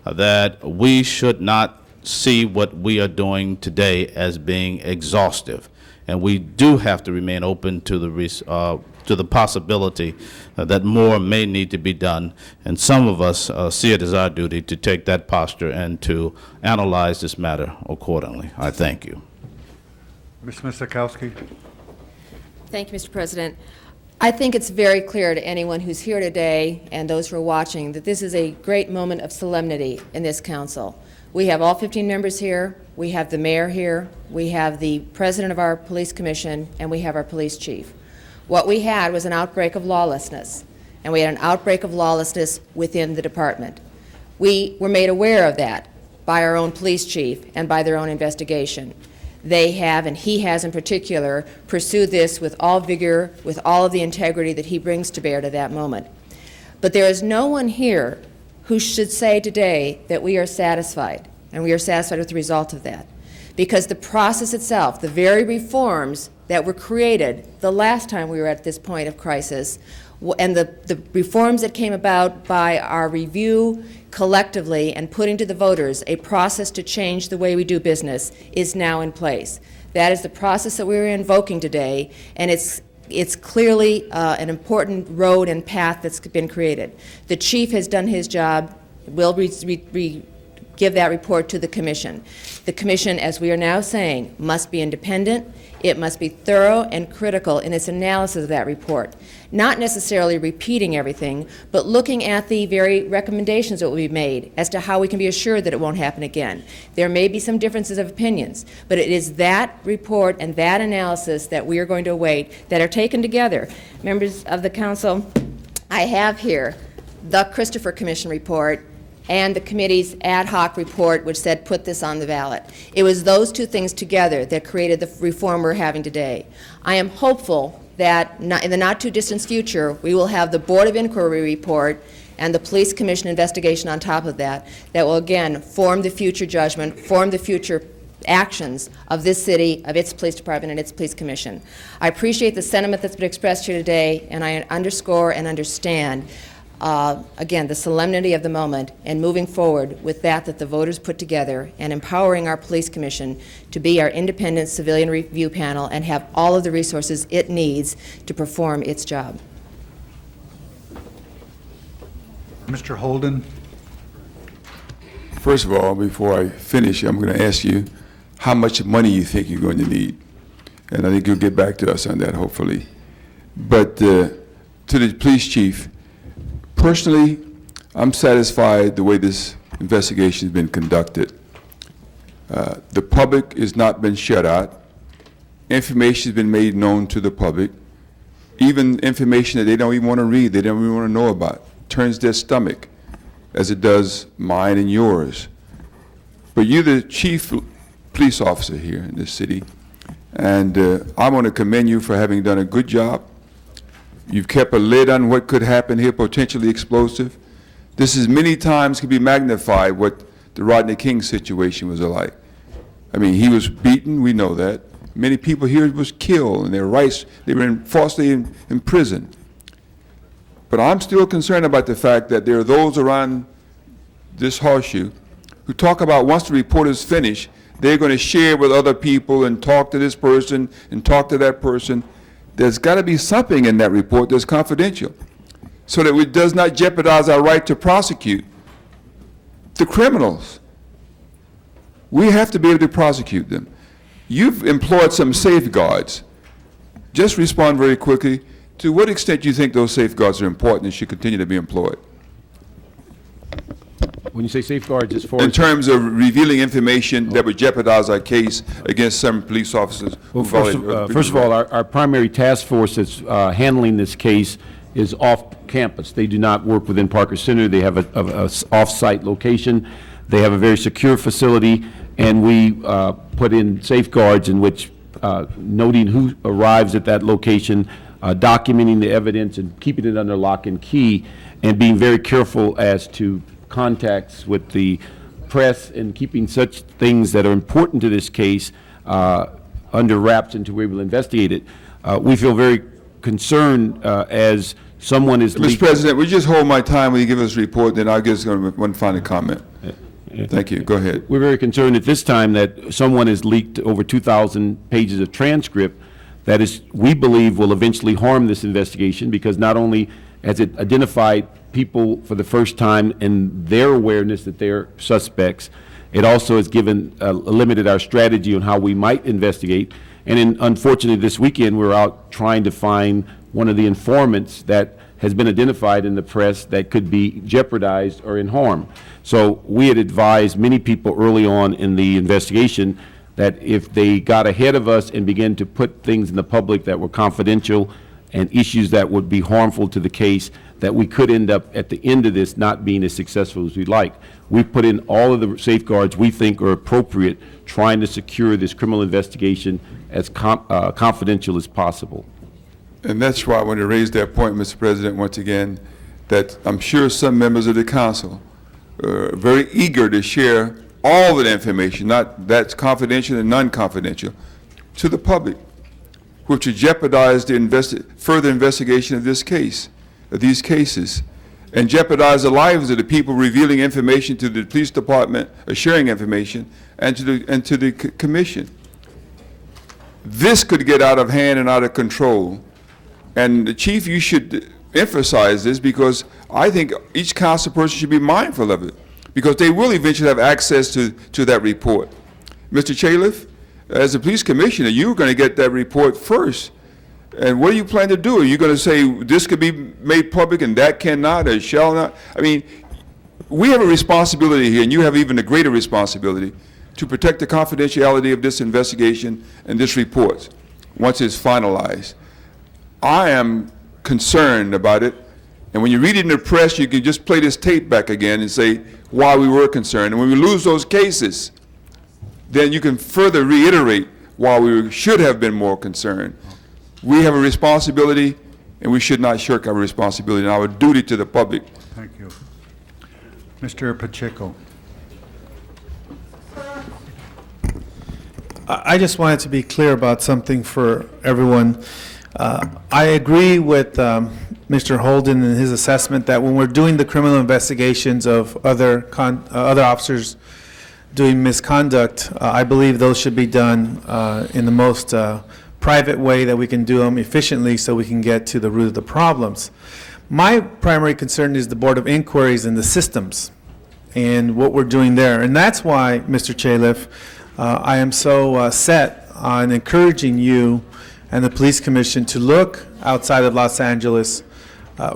that we should not see what we are doing today as being exhaustive, and we do have to remain open to the possibility that more may need to be done, and some of us see it as our duty to take that posture and to analyze this matter accordingly. I thank you. Ms. Misakowski. Thank you, Mr. President. I think it's very clear to anyone who's here today and those who are watching that this is a great moment of solemnity in this council. We have all 15 members here, we have the mayor here, we have the president of our police commission, and we have our police chief. What we had was an outbreak of lawlessness, and we had an outbreak of lawlessness within the department. We were made aware of that by our own police chief and by their own investigation. They have, and he has in particular, pursued this with all vigor, with all of the integrity that he brings to bear to that moment. But there is no one here who should say today that we are satisfied, and we are satisfied with the result of that. Because the process itself, the very reforms that were created the last time we were at this point of crisis, and the reforms that came about by our review collectively and putting to the voters a process to change the way we do business is now in place. That is the process that we're invoking today, and it's clearly an important road and path that's been created. The chief has done his job. We'll give that report to the commission. The commission, as we are now saying, must be independent. It must be thorough and critical in its analysis of that report. Not necessarily repeating everything, but looking at the very recommendations that will be made as to how we can be assured that it won't happen again. There may be some differences of opinions, but it is that report and that analysis that we are going to await that are taken together. Members of the council, I have here the Christopher Commission report and the committee's ad hoc report which said put this on the ballot. It was those two things together that created the reform we're having today. I am hopeful that in the not too distant future we will have the Board of Inquiry report and the Police Commission investigation on top of that will again form the future judgment, form the future actions of this city, of its police department and its police commission. I appreciate the sentiment that's been expressed here today, and I underscore and understand again, the solemnity of the moment and moving forward with that the voters put together and empowering our police commission to be our independent civilian review panel and have all of the resources it needs to perform its job. Mr. Holden. First of all, before I finish, I'm going to ask you how much money you think you're going to need. And I think you'll get back to us on that, hopefully. But to the police chief, personally, I'm satisfied the way this investigation has been conducted. The public has not been shut out. information has been made known to the public, even information that they don't even want to read, they don't even want to know about. Turns their stomach, as it does mine and yours. But you're the chief police officer here in this city, and I want to commend you for having done a good job. You've kept a lid on what could happen here, potentially explosive. This is many times could be magnified what the Rodney King situation was like. I mean, he was beaten, we know that. Many people here was killed, and their rights, they were falsely in prison. But I'm still concerned about the fact that there are those around this horseshoe who talk about once the report is finished, they're going to share with other people and talk to this person and talk to that person. There's got to be something in that report that's confidential so that it does not jeopardize our right to prosecute the criminals. We have to be able to prosecute them. You've employed some safeguards. Just respond very quickly. To what extent do you think those safeguards are important and should continue to be employed? When you say safeguards, as far In as... terms of revealing information that would jeopardize our case against some police officers who Well, first of all, our primary task force that's handling this case is off campus. They do not work within Parker Center. They have a off-site location. They have a very secure facility, and we put in safeguards in which noting who arrives at that location, documenting the evidence and keeping it under lock and key, and being very careful as to contacts with the press and keeping such things that are important to this case under wraps until we're able to investigate it. We feel very concerned as someone is... Mr. President, would you just hold my time when you give us a report, then I'll give us one final comment. Thank you. Go ahead. We're very concerned at this time that someone has leaked over 2,000 pages of transcript that is, we believe, will eventually harm this investigation, because not only has it identified people for the first time and their awareness that they're suspects, it also has given, limited our strategy on how we might investigate. And then, unfortunately, this weekend, we're out trying to find one of the informants that has been identified in the press that could be jeopardized or in harm. So we had advised many people early on in the investigation that if they got ahead of us and began to put things in the public that were confidential and issues that would be harmful to the case, that we could end up at the end of this not being as successful as we'd like. We've put in all of the safeguards we think are appropriate, trying to secure this criminal investigation as confidential as possible. And that's why I want to raise that point, Mr. President, once again, that I'm sure some members of the council are very eager to share all of the information, not that's confidential and non-confidential, to the public, which would jeopardize the further investigation of this case, of these cases, and jeopardize the lives of the people revealing information to the police department, or sharing information, and to the commission. This could get out of hand and out of control. And the Chief, you should emphasize this, because I think each council person should be mindful of it, because they will eventually have access to that report. Mr. Chaliff, as a police commissioner, you're going to get that report first. And what do you plan to do? Are you going to say this could be made public and that cannot or shall not? I mean, we have a responsibility here, and you have even a greater responsibility to protect the confidentiality of this investigation and this report once it's finalized. I am concerned about it, and when you read it in the press, you can just play this tape back again and say why we were concerned. And when we lose those cases, then you can further reiterate why we should have been more concerned. We have a responsibility, and we should not shirk our responsibility and our duty to the public. Thank you. Mr. Pacheco. I just wanted to be clear about something for everyone. I agree with Mr. Holden and his assessment that when we're doing the criminal investigations of other officers doing misconduct, I believe those should be done in the most private way that we can do them efficiently so we can get to the root of the problems. My primary concern is the Board of Inquiries and the systems and what we're doing there. And that's why, Mr. Chaliff, I am so set on encouraging you and the Police Commission to look outside of Los Angeles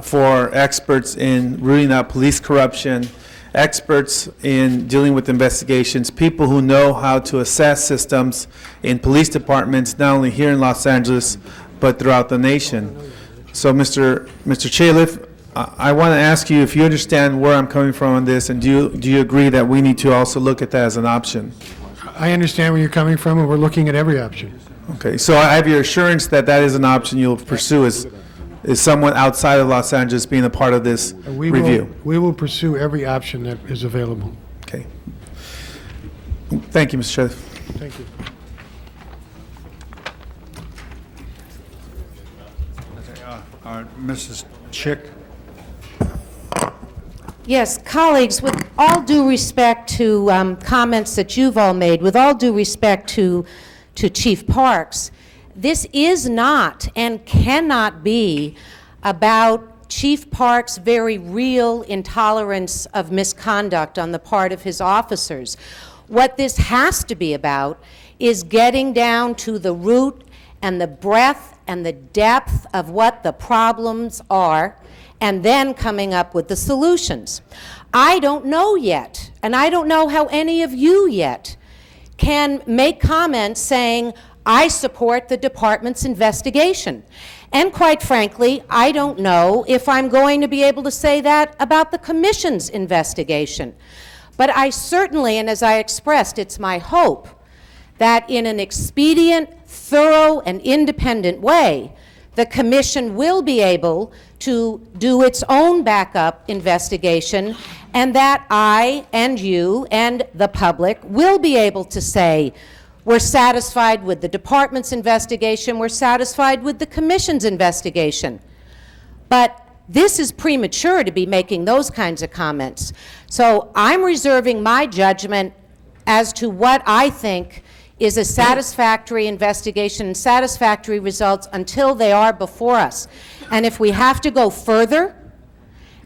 for experts in rooting out police corruption experts in dealing with investigations, people who know how to assess systems in police departments, not only here in Los Angeles, but throughout the nation. So, Mr. Chalif, I want to ask you if you understand where I'm coming from on this, and do you agree that we need to also look at that as an option? I understand where you're coming from, and we're looking at every option. Okay, so I have your assurance that that is an option you'll pursue is someone outside of Los Angeles being a part of this review? We will pursue every option that is available. Okay. Thank you, Mr. Chalif. Thank you. Mrs. Chick? Yes, colleagues, with all due respect to comments that you've all made, with all due respect to Chief Parks, this is not and cannot be about Chief Parks' very real intolerance of misconduct on the part of his officers. What this has to be about is getting down to the root and the breadth and the depth of what the problems are, and then coming up with the solutions. I don't know yet, and I don't know how any of you yet can make comments saying, I support the department's investigation. And quite frankly, I don't know if I'm going to be able to say that about the commission's investigation. But I certainly, and as I expressed, it's my hope that in an expedient, thorough, and independent way, the commission will be able to do its own backup investigation, and that I and you and the public will be able to say, we're satisfied with the department's investigation, we're satisfied with the commission's investigation. But this is premature to be making those kinds of comments. So I'm reserving my judgment as to what I think is a satisfactory investigation and satisfactory results until they are before us. And if we have to go further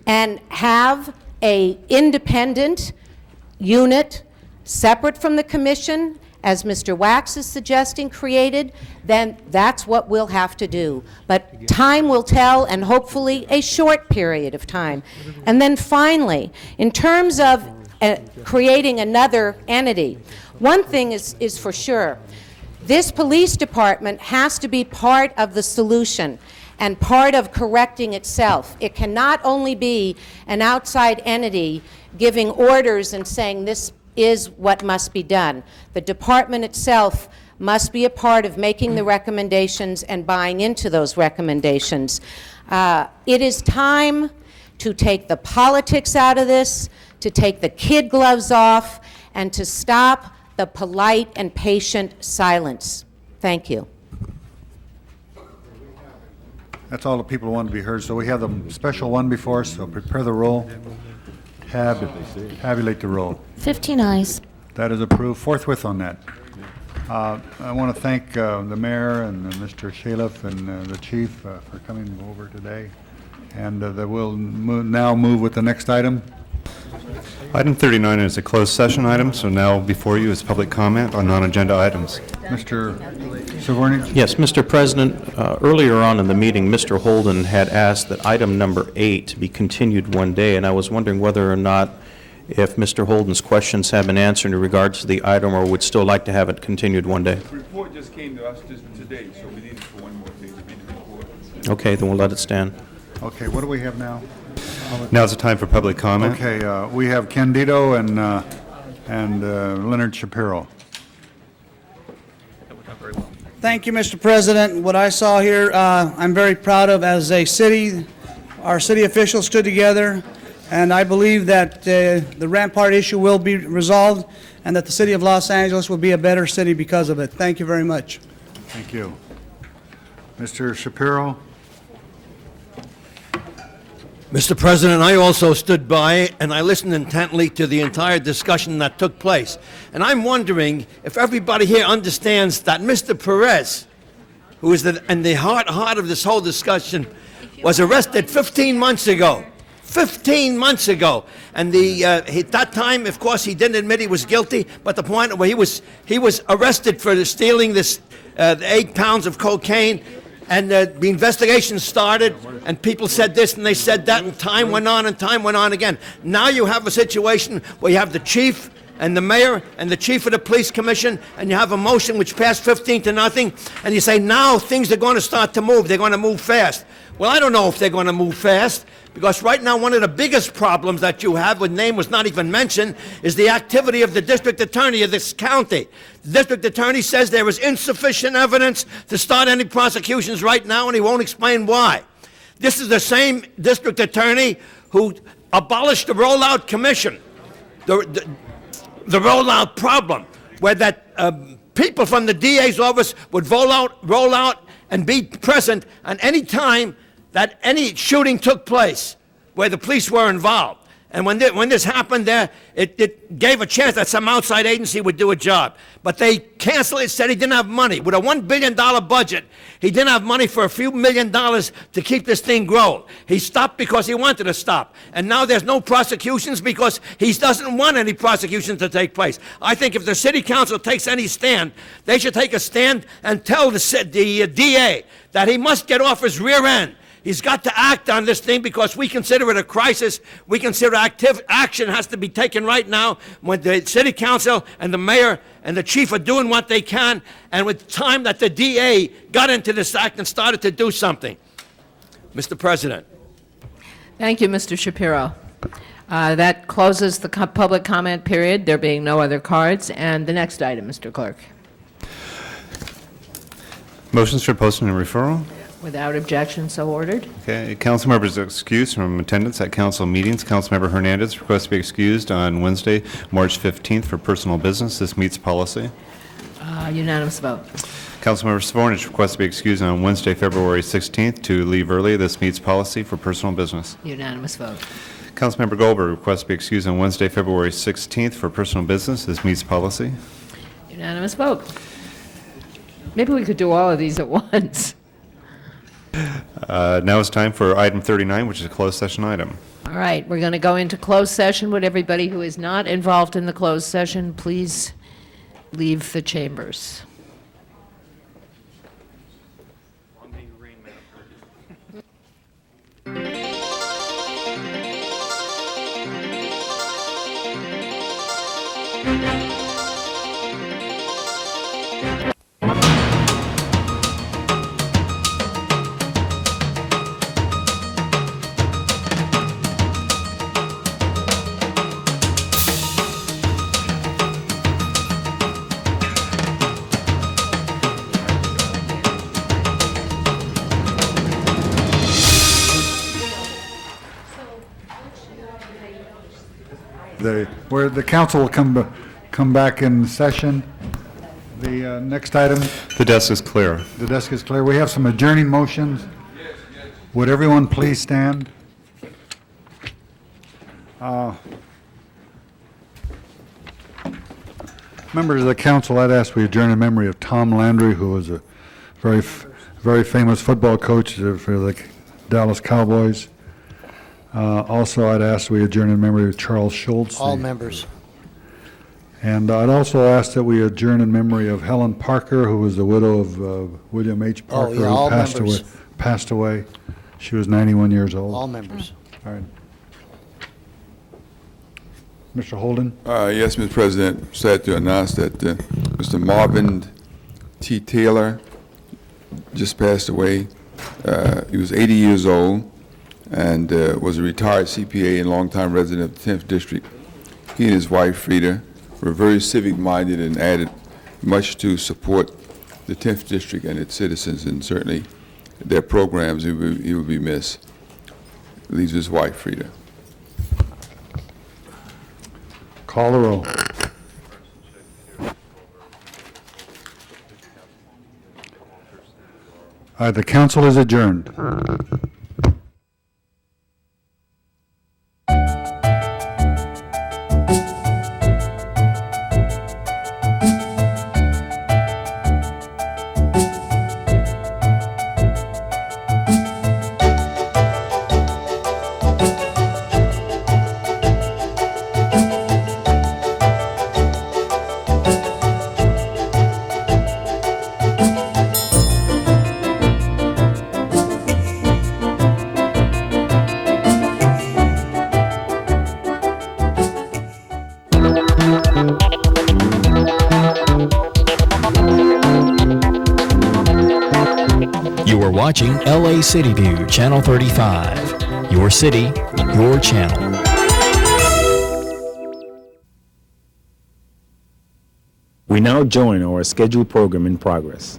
and have an independent unit separate from the commission, as Mr. Wax is suggesting, created, then that's what we'll have to do. But time will tell, and hopefully a short period of time. And then finally, in terms of creating another entity, one thing is for sure. This police department has to be part of the solution and part of correcting itself. It cannot only be an outside entity giving orders and saying this is what must be done. The department itself must be a part of making the recommendations and buying into those recommendations. It is time to take the politics out of this, to take the kid gloves off, and to stop the polite and patient silence. Thank you. That's all the people who want to be heard. So we have the special one before us, so prepare the roll. Tabulate the roll. 15 ayes. That is approved forthwith on that. I want to thank the mayor and Mr. Chalif and the chief for coming over today. And we'll now move with the next item. Item 39 is a closed session item, so now before you is public comment on non-agenda items. Mr. Savorny? Yes, Mr. President, earlier on in the meeting, Mr. Holden had asked that item number 8 be continued one day, and I was wondering whether or not if Mr. Holden's questions have been answered in regards to the item or would still like to have it continued one day. The report just came to us just today, so we need it for one more day to read the report. Okay, then we'll let it stand. Okay, what do we have now? Now's the time for public comment. Okay, we have Candido and Leonard Shapiro. Thank you, Mr. President. What I saw here, I'm very proud of. As a city, our city officials stood together, and I believe that the Rampart issue will be resolved and that the city of Los Angeles will be a better city because of it. Thank you very much. Thank you. Mr. Shapiro? Mr. President, I also stood by and I listened intently to the entire discussion that took place. And I'm wondering if everybody here understands that Mr. Perez, who is in the heart of this whole discussion, was arrested 15 months ago. 15 months ago. And at that time, of course, he didn't admit he was guilty, but the point where he was arrested for stealing this 8 pounds of cocaine and the investigation started, and people said this and they said that, and time went on and time went on again. Now you have a situation where you have the chief and the mayor and the chief of the police commission, and you have a motion which passed 15-0, and you say now things are going to start to move. They're going to move fast. Well, I don't know if they're going to move fast, because right now one of the biggest problems that you have, with name was not even mentioned, is the activity of the district attorney of this county. The district attorney says there is insufficient evidence to start any prosecutions right now, and he won't explain why. This is the same district attorney who abolished the rollout commission, the rollout problem, where that people from the DA's office would roll out and be present at any time that any shooting took place where the police were involved. And when this happened there, it gave a chance that some outside agency would do a job. But they canceled it, said he didn't have money. With a $1 billion budget, he didn't have money for a few $1 million to keep this thing growing. He stopped because he wanted to stop. And now there's no prosecutions because he doesn't want any prosecutions to take place. I think if the city council takes any stand, they should take a stand and tell the DA that he must get off his rear end. He's got to act on this thing because we consider it a crisis. We consider action has to be taken right now when the city council and the mayor and the chief are doing what they can, and with time that the DA got into this act and started to do something. Mr. President. Thank you, Mr. Shapiro. That closes the public comment period, there being no other cards. And the next item, Mr. Clerk. Motions for posting and referral. Without objection, so ordered. Okay, council members excused from attendance at council meetings. Councilmember Hernandez requests to be excused on Wednesday, March 15th for personal business. This meets policy. Unanimous vote. Councilmember Savornich requests to be excused on Wednesday, February 16th to leave early. This meets policy for personal business. Unanimous vote. Councilmember Goldberg requests to be excused on Wednesday, February 16th for personal business. This meets policy. Unanimous vote. Maybe we could do all of these at once. Now it's time for item 39, which is a closed session item. All right, we're going to go into closed session. Would everybody who is not involved in the closed session please leave the chambers? Where the council will come back in session. The next item. The desk is clear. The desk is clear. We have some adjourning motions. Would everyone please stand? Members of the council, I'd ask we adjourn in memory of Tom Landry, who was a very famous football coach for the Dallas Cowboys. Also, I'd ask we adjourn in memory of Charles Schultz. All members. And I'd also ask that we adjourn in memory of Helen Parker, who was the widow of William H. Parker, yeah, all who members. passed away. She was 91 years old. All members. All right. Mr. Holden? Yes, Mr. President, sad to announce that Mr. Marvin T. Taylor just passed away. He was 80 years old and was a retired CPA and longtime resident of the 10th District. He and his wife, Frida, were very civic-minded and added much to support the 10th District and its citizens, and certainly their programs. He will be missed. Leaves his wife, Frida. Call the roll. The council is adjourned. You are watching LA City View, Channel 35. Your city, your channel. We now join our scheduled program in progress.